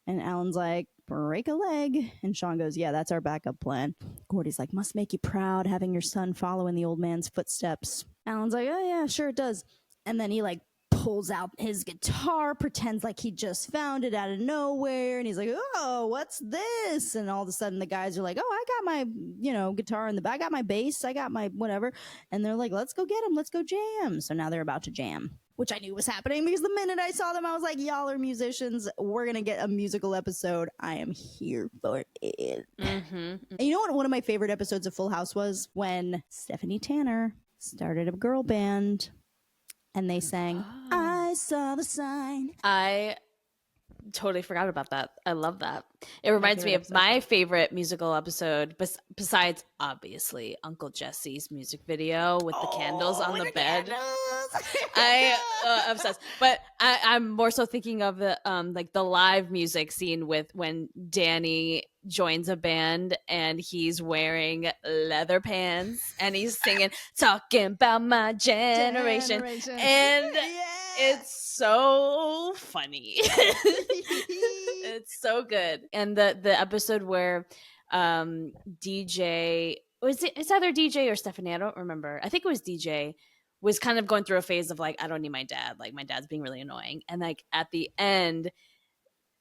S1: And Alan's like, break a leg. And Sean goes, yeah, that's our backup plan. Gordy's like, must make you proud having your son follow in the old man's footsteps. Alan's like, oh, yeah, sure it does. And then he like pulls out his guitar, pretends like he just found it out of nowhere, and he's like, oh, what's this? And all of a sudden the guys are like, oh, I got my guitar in the back, I got my bass, I got my whatever. And they're like, let's go get him, let's go jam. So now they're about to jam, which I knew was happening because the minute I saw them, I was like, y'all are musicians, we're gonna get a musical episode. I am here for it. And you know what one of my favorite episodes of Full House was? When Stephanie Tanner started a girl band and they sang, I saw the sign.
S2: I totally forgot about that. I love that. It reminds me of my favorite musical episode, besides obviously Uncle Jesse's music video with the candles on the bed. I obsessed, but I'm more so thinking of the like the live music scene with when Danny joins a band and he's wearing leather pants and he's singing "Talking About My Generation. And it's so funny. It's so good. And the episode where DJ it's either DJ or Stephanie, I don't remember. I think it was DJ was kind of going through a phase of like, I don't need my dad. Like my dad's being really annoying. And like at the end,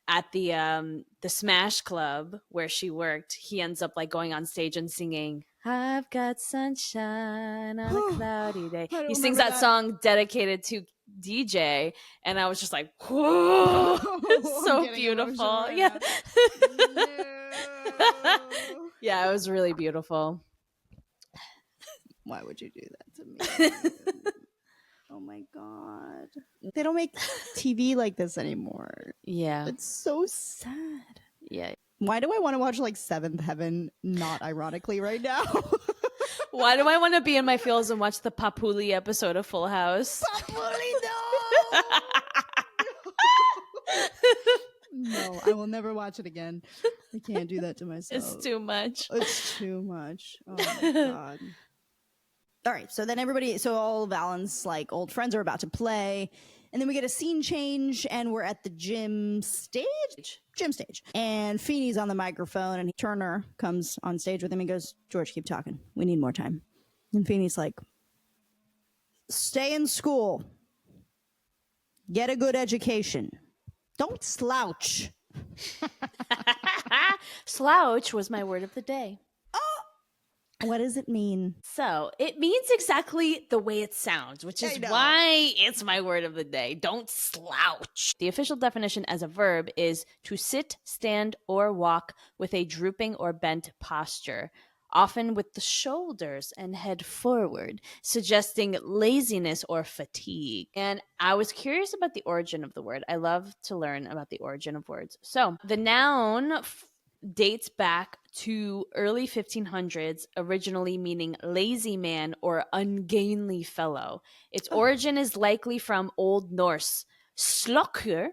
S2: at the Smash Club where she worked, he ends up like going on stage and singing "I've Got Sunshine on a Cloudy Day." He sings that song dedicated to DJ, and I was just like, whoa, it's so beautiful. Yeah. Yeah, it was really beautiful.
S1: Why would you do that to me? Oh my god. They don't make TV like this anymore.
S2: Yeah.
S1: It's so sad.
S2: Yeah.
S1: Why do I want to watch like Seventh Heaven, not ironically, right now?
S2: Why do I want to be in my feels and watch the Papuli episode of Full House?
S1: Papuli, no! No, I will never watch it again. I can't do that to myself.
S2: It's too much.
S1: It's too much. Oh my god. All right, so then all Valen's like old friends are about to play, and then we get a scene change, and we're at the gym stage, and Feeney's on the microphone, and Turner comes on stage with him and goes, "George, keep talking. We need more time." And Feeney's like, "Stay in school. Get a good education. Don't slouch."
S2: Slouch was my word of the day.
S1: What does it mean?
S2: So it means exactly the way it sounds, which is why it's my word of the day. Don't slouch. The official definition as a verb is to sit, stand, or walk with a drooping or bent posture, often with the shoulders and head forward, suggesting laziness or fatigue. And I was curious about the origin of the word. I love to learn about the origin of words. So the noun dates back to early 1500s, originally meaning lazy man or ungainly fellow. Its origin is likely from Old Norse slokkur.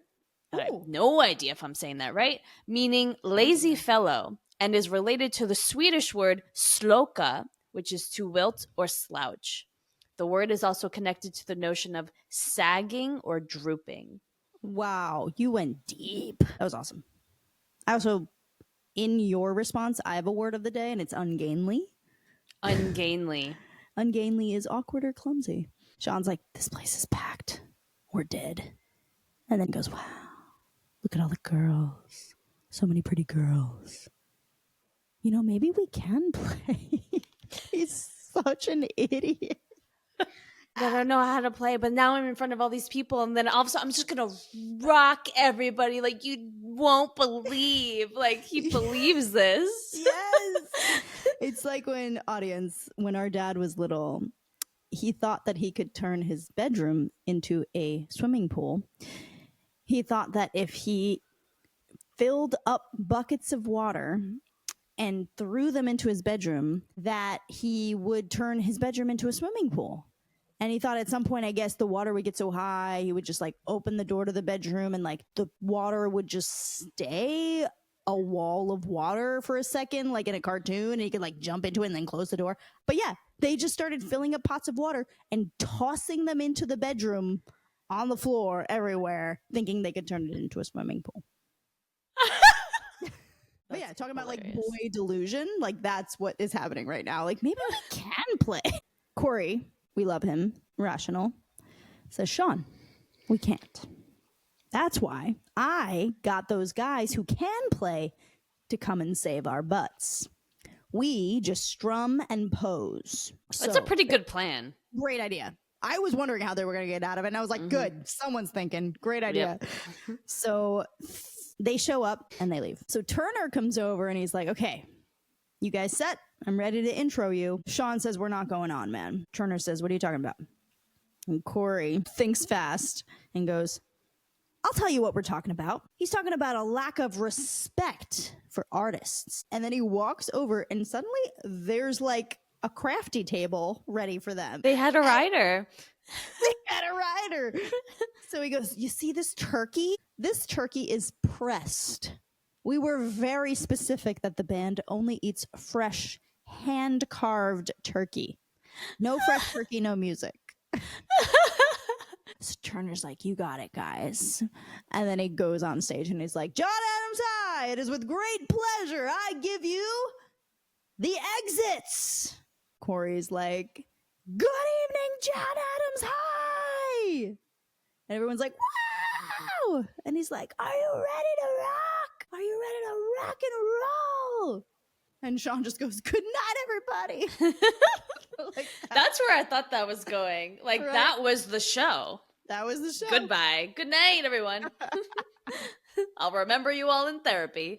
S2: I have no idea if I'm saying that right, meaning lazy fellow, and is related to the Swedish word sloka, which is to wilt or slouch. The word is also connected to the notion of sagging or drooping.
S1: Wow, you went deep. That was awesome. I also, in your response, I have a word of the day, and it's ungainly.
S2: Ungainly.
S1: Ungainly is awkward or clumsy. Sean's like, "This place is packed. We're dead." And then goes, "Wow, look at all the girls. So many pretty girls. You know, maybe we can play." He's such an idiot.
S2: I don't know how to play, but now I'm in front of all these people, and then all of a sudden I'm just gonna rock everybody like you won't believe. Like he believes this.
S1: Yes. It's like when our dad was little, he thought that he could turn his bedroom into a swimming pool. He thought that if he filled up buckets of water and threw them into his bedroom, that he would turn his bedroom into a swimming pool. And he thought at some point, I guess, the water would get so high, he would just like open the door to the bedroom and like the water would just stay a wall of water for a second, like in a cartoon, and he could like jump into it and then close the door. But yeah, they just started filling up pots of water and tossing them into the bedroom on the floor everywhere, thinking they could turn it into a swimming pool. But yeah, talking about like boy delusion, like that's what is happening right now. Like maybe we can play. Cory, we love him, rational, says, "Sean, we can't. That's why I got those guys who can play to come and save our butts. We just strum and pose."
S2: That's a pretty good plan.
S1: Great idea. I was wondering how they were going to get out of it, and I was like, good, someone's thinking. Great idea. Yep. So they show up and they leave. So Turner comes over and he's like, "Okay, you guys set? I'm ready to intro you." Sean says, "We're not going on, man." Turner says, "What are you talking about?" And Cory thinks fast and goes, I'll tell you what we're talking about. He's talking about a lack of respect for artists. And then he walks over and suddenly there's like a crafty table ready for them.
S2: They had a rider.
S1: They had a rider. So he goes, you see this turkey? This turkey is pressed. We were very specific that the band only eats fresh, hand-carved turkey. No fresh turkey, no music. So Turner's like, you got it, guys. And then he goes on stage and he's like, John Adams High, it is with great pleasure I give you the exits. Cory's like, good evening, John Adams High. And everyone's like, wow. And he's like, are you ready to rock? Are you ready to rock and roll? And Sean just goes, good night, everybody. Like
S2: That's where I thought that was going. Like,
S1: right?
S2: That was the show.
S1: That was the show.
S2: Goodbye. Good night, everyone. I'll remember you all in therapy.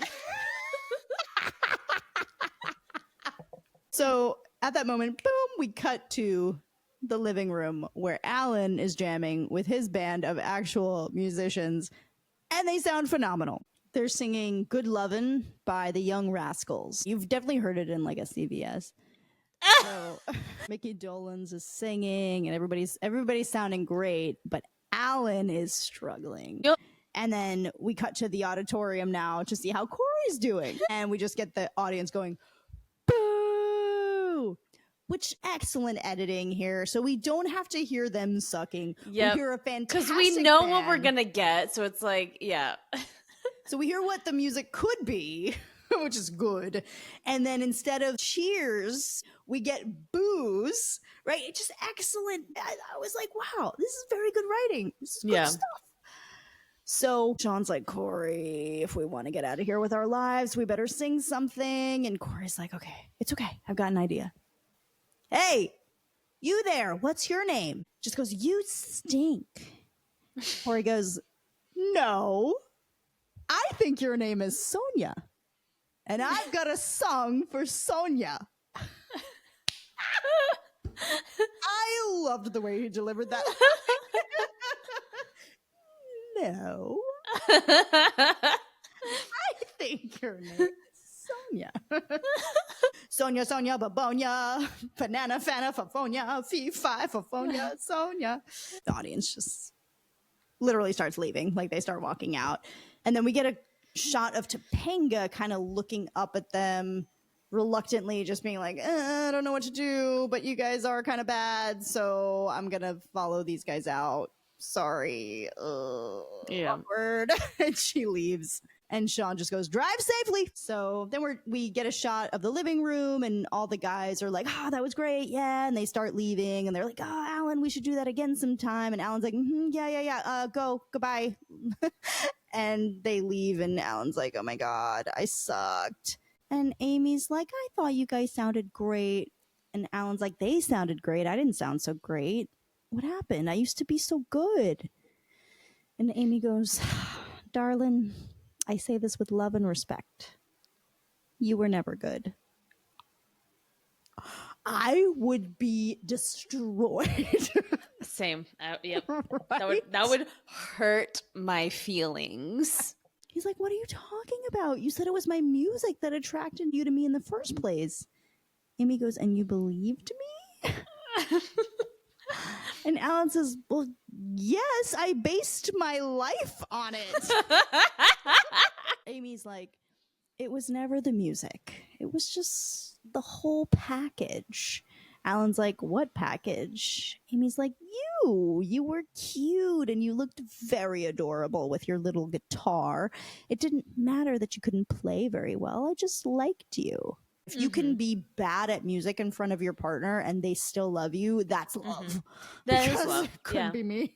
S1: So at that moment, boom, we cut to the living room where Alan is jamming with his band of actual musicians, and they sound phenomenal. They're singing Good Lovin' by the Young Rascals. You've definitely heard it in like a CVS. So Micky Dolenz is singing and everybody's sounding great, but Alan is struggling.
S2: Yep.
S1: And then we cut to the auditorium now to see how Cory's doing. And we just get the audience going, boo! Which excellent editing here. So we don't have to hear them sucking.
S2: Yep.
S1: We hear a fantastic
S2: Because we know
S1: band.
S2: what we're going to get. So it's like, yeah.
S1: So we hear what the music could be, which is good. And then instead of cheers, we get boos, right? It's just excellent. I was like, wow, this is very good writing. This is good stuff. So Sean's like, Cory, if we want to get out of here with our lives, we better sing something. And Cory's like, okay, it's okay. I've got an idea. Hey, you there, what's your name? Just goes, you stink. Cory goes, no, I think your name is Sonia. And I've got a song for Sonia. I loved the way he delivered that. No. I think your name is Sonia. Sonia, Sonia, Babonia, Banana, Fana, Fafonia, Fee-Fi, Fafonia, Sonia. The audience just literally starts leaving. Like, they start walking out. And then we get a shot of Topanga kind of looking up at them reluctantly, just being like, I don't know what to do, but you guys are kind of bad, so I'm going to follow these guys out. Sorry. Awkward. And she leaves. And Sean just goes, drive safely. So then we get a shot of the living room and all the guys are like, that was great. Yeah. And they start leaving and they're like, Alan, we should do that again sometime. And Alan's like, yeah. Goodbye. And they leave and Alan's like, oh my God, I sucked. And Amy's like, I thought you guys sounded great. And Alan's like, they sounded great. I didn't sound so great. What happened? I used to be so good. And Amy goes, darling, I say this with love and respect. You were never good. I would be destroyed.
S2: Same. Yep.
S1: Right?
S2: That would hurt my feelings.
S1: He's like, what are you talking about? You said it was my music that attracted you to me in the first place. Amy goes, and you believed me? And Alan says, well, yes, I based my life on it. Amy's like, it was never the music. It was just the whole package. Alan's like, what package? Amy's like, you were cute and you looked very adorable with your little guitar. It didn't matter that you couldn't play very well. I just liked you. If you can be bad at music in front of your partner and they still love you, that's love.
S2: That is love.
S1: It couldn't be me.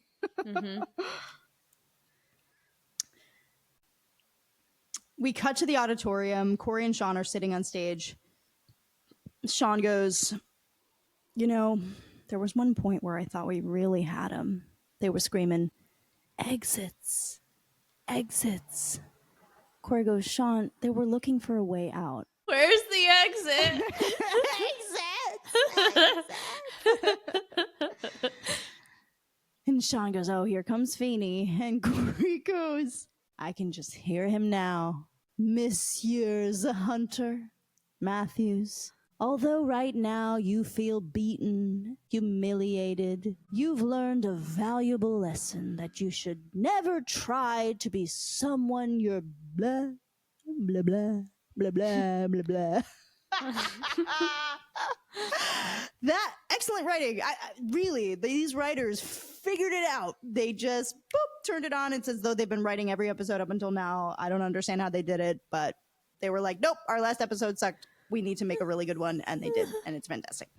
S1: We cut to the auditorium. Cory and Sean are sitting on stage. Sean goes, there was one point where I thought we really had him. They were screaming, exits, exits. Cory goes, Sean, they were looking for a way out.
S2: Where's the exit?
S1: Exit. And Sean goes, oh, here comes Feeney. And Cory goes, I can just hear him now. Messieurs Hunter, Matthews, although right now you feel beaten, humiliated, you've learned a valuable lesson that you should never try to be someone you're blah, blah, blah, blah, blah, blah, blah. That excellent writing. Really, these writers figured it out. They just turned it on. It's as though they've been writing every episode up until now. I don't understand how they did it, but they were like, nope, our last episode sucked. We need to make a really good one. And they did. And it's fantastic.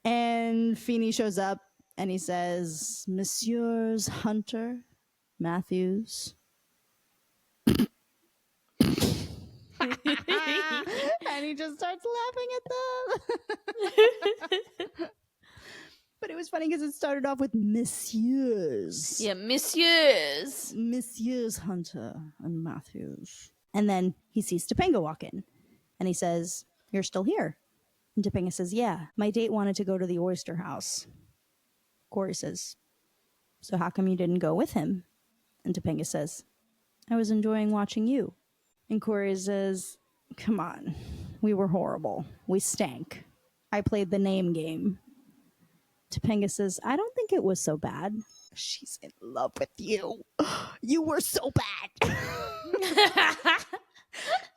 S1: And Feeney shows up and he says, Messieurs Hunter, Matthews. And he just starts laughing at them. But it was funny because it started off with Messieurs.
S2: Yeah, Messieurs.
S1: Messieurs Hunter and Matthews. And then he sees Topanga walk in. And he says, you're still here. And Topanga says, yeah, my date wanted to go to the oyster house. Cory says, so how come you didn't go with him? And Topanga says, I was enjoying watching you. And Cory says, come on, we were horrible. We stank. I played the name game. Topanga says, I don't think it was so bad. She's in love with you. You were so bad.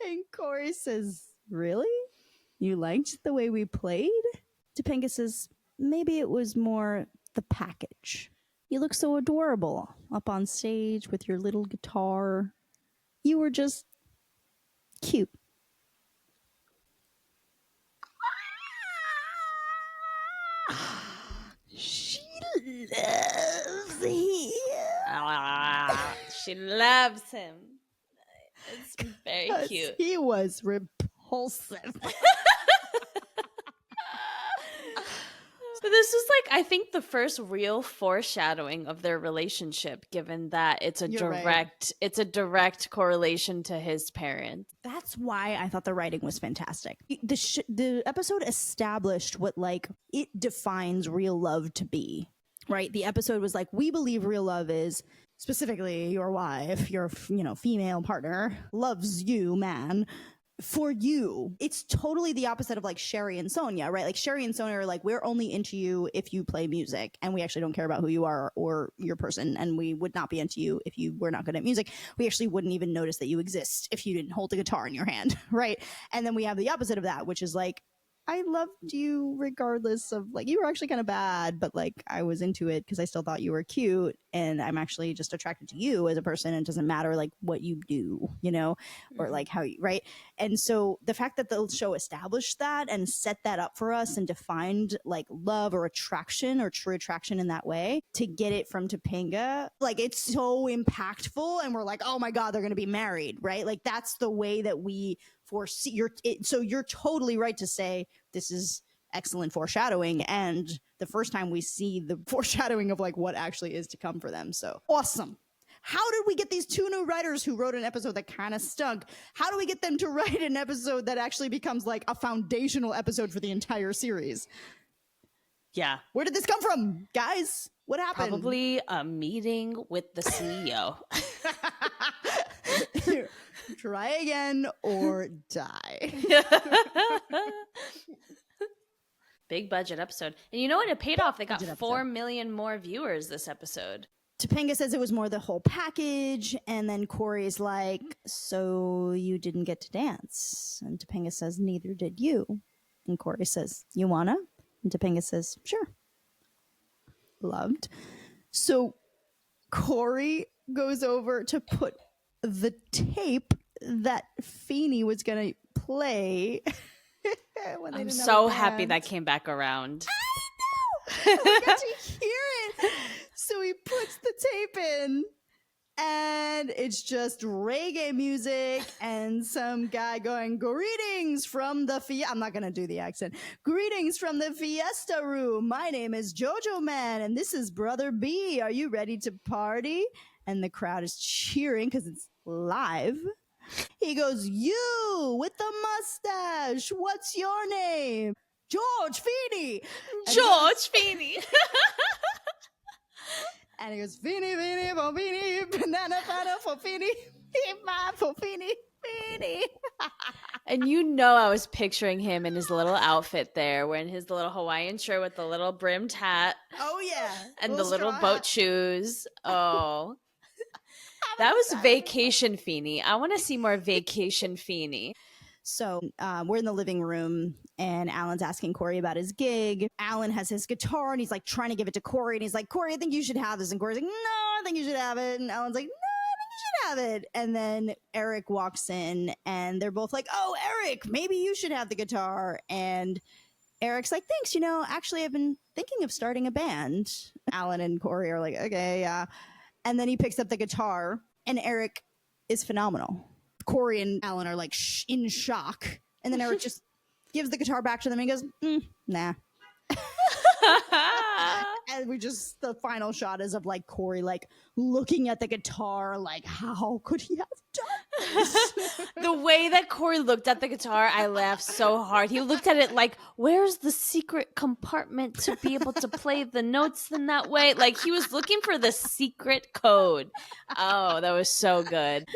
S1: And Cory says, really? You liked the way we played? Topanga says, maybe it was more the package. You look so adorable up on stage with your little guitar. You were just cute. She loves him.
S2: She loves him. It's very cute.
S1: He was repulsive.
S2: So this is like, I think, the first real foreshadowing of their relationship, given that it's a direct correlation to his parents.
S1: That's why I thought the writing was fantastic. The episode established what it defines real love to be. Right? The episode was like, we believe real love is specifically your wife, your female partner loves you, man. For you. It's totally the opposite of Sherry and Sonia, right? Sherry and Sonia are we're only into you if you play music, and we actually don't care about who you are or your person, and we would not be into you if you were not good at music. We actually wouldn't even notice that you exist if you didn't hold a guitar in your hand, right? And then we have the opposite of that, which is I loved you regardless of you were actually kind of bad, but I was into it because I still thought you were cute, and I'm actually just attracted to you as a person. And it doesn't matter what you do, or how you, right? And so the fact that the show established that and set that up for us and defined love or attraction or true attraction in that way, to get it from Topanga, it's so impactful, and we're oh my God, they're gonna be married, right? That's the way that we foresee. So you're totally right to say this is excellent foreshadowing, and the first time we see the foreshadowing of what actually is to come for them. So awesome. How did we get these two new writers who wrote an episode that kind of stunk? How do we get them to write an episode that actually becomes a foundational episode for the entire series?
S2: Yeah.
S1: Where did this come from, guys? What happened?
S2: Probably a meeting with the CEO.
S1: Try again or die.
S2: Big budget episode. And you know what? It paid off. They got 4 million more viewers this episode.
S1: Topanga says it was more the whole package. And then Cory's like, so you didn't get to dance? And Topanga says, neither did you. And Cory says, you wanna? And Topanga says, sure. Loved. So Cory goes over to put the tape that Feeney was going to play.
S2: I'm so happy that came back around.
S1: I know! We got to hear it. So he puts the tape in, and it's just reggae music and some guy going, greetings from the I'm not going to do the accent. Greetings from the Fiesta Room. My name is Jojo Man, and this is Brother B. Are you ready to party? And the crowd is cheering because it's live. He goes, you with the mustache. What's your name? George Feeney.
S2: George Feeney.
S1: And he goes, Fini, Fini, Fofini, banana, banana, Fofini, my Fofini, Fini.
S2: And you know I was picturing him in his little outfit there, wearing his little Hawaiian shirt with the little brimmed hat.
S1: Oh, yeah.
S2: And the little boat shoes. Oh. That was Vacation Feeney. I want to see more Vacation Feeney.
S1: So we're in the living room and Alan's asking Cory about his gig. Alan has his guitar and he's like trying to give it to Cory. And he's like, Cory, I think you should have this. And Cory's like, no, I think you should have it. And Alan's like, no, I think you should have it. And then Eric walks in and they're both like, oh, Eric, maybe you should have the guitar. And Eric's like, thanks. Actually, I've been thinking of starting a band. Alan and Cory are like, okay, yeah. And then he picks up the guitar and Eric is phenomenal. Cory and Alan are like in shock. And then Eric just gives the guitar back to them and he goes, nah. And the final shot is of like Cory like looking at the guitar like, how could he have done this?
S2: The way that Cory looked at the guitar, I laughed so hard. He looked at it like, where's the secret compartment to be able to play the notes in that way? Like he was looking for the secret code. Oh, that was so good.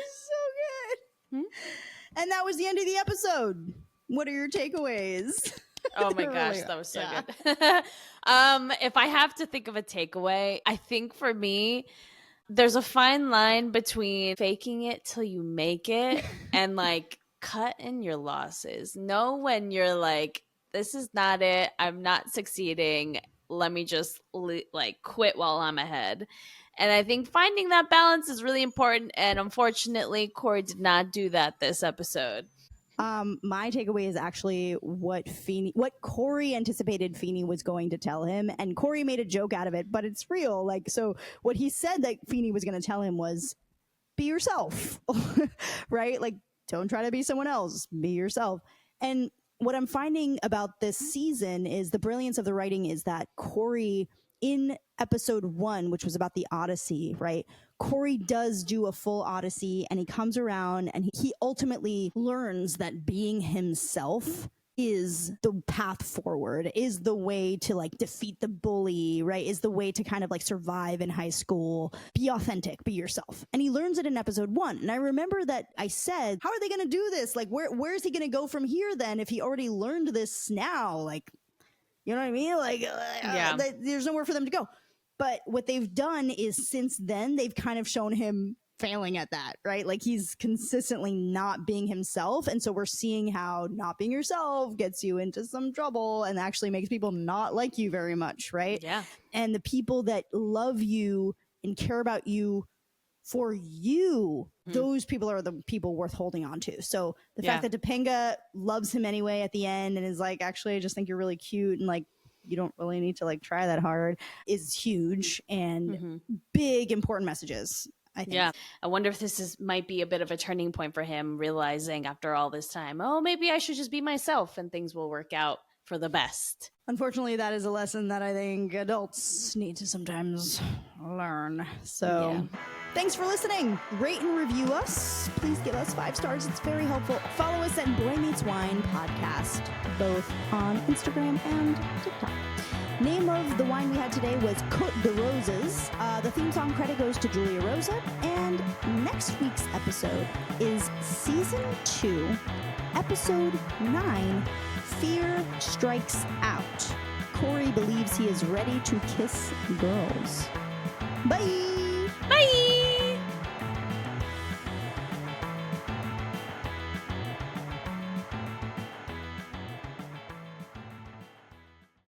S1: And that was the end of the episode. What are your takeaways?
S2: Oh my gosh, that was so good. If I have to think of a takeaway, I think for me, there's a fine line between faking it till you make it and like cutting your losses. Know when you're like, this is not it. I'm not succeeding. Let me just like quit while I'm ahead. And I think finding that balance is really important. And unfortunately, Cory did not do that this episode.
S1: My takeaway is actually what Cory anticipated Feeney was going to tell him. And Cory made a joke out of it, but it's real. Like, so what he said that Feeney was going to tell him was, be yourself, right? Like, don't try to be someone else. Be yourself. And what I'm finding about this season is the brilliance of the writing is that Cory, in episode 1, which was about the Odyssey, right? Cory does do a full Odyssey and he comes around and he ultimately learns that being himself is the path forward, is the way to like defeat the bully, right? Is the way to kind of like survive in high school. Be authentic, be yourself. And he learns it in episode 1. And I remember that I said, how are they going to do this? Like, where is he going to go from here then if he already learned this now? Like, you know what I mean? Like, there's nowhere for them to go. But what they've done is since then, they've kind of shown him failing at that, right? Like he's consistently not being himself. And so we're seeing how not being yourself gets you into some trouble and actually makes people not like you very much, right?
S2: Yeah.
S1: And the people that love you and care about you for you, those people are the people worth holding on to. So the fact that Topanga loves him anyway at the end and is like, actually, I just think you're really cute and like, you don't really need to like try that hard is huge and big, important messages, I think.
S2: Yeah. I wonder if this might be a bit of a turning point for him, realizing after all this time, oh, maybe I should just be myself and things will work out for the best.
S1: Unfortunately, that is a lesson that I think adults need to sometimes learn. So thanks for listening. Rate and review us. Please give us 5 stars. It's very helpful. Follow us at Boy Meets Wine Podcast, both on Instagram and TikTok. Name of the wine we had today was Côtes de Roses. The theme song credit goes to Julia Rosa. And next week's episode is Season 2, Episode 9, Fear Strikes Out. Cory believes he is ready to kiss girls. Bye!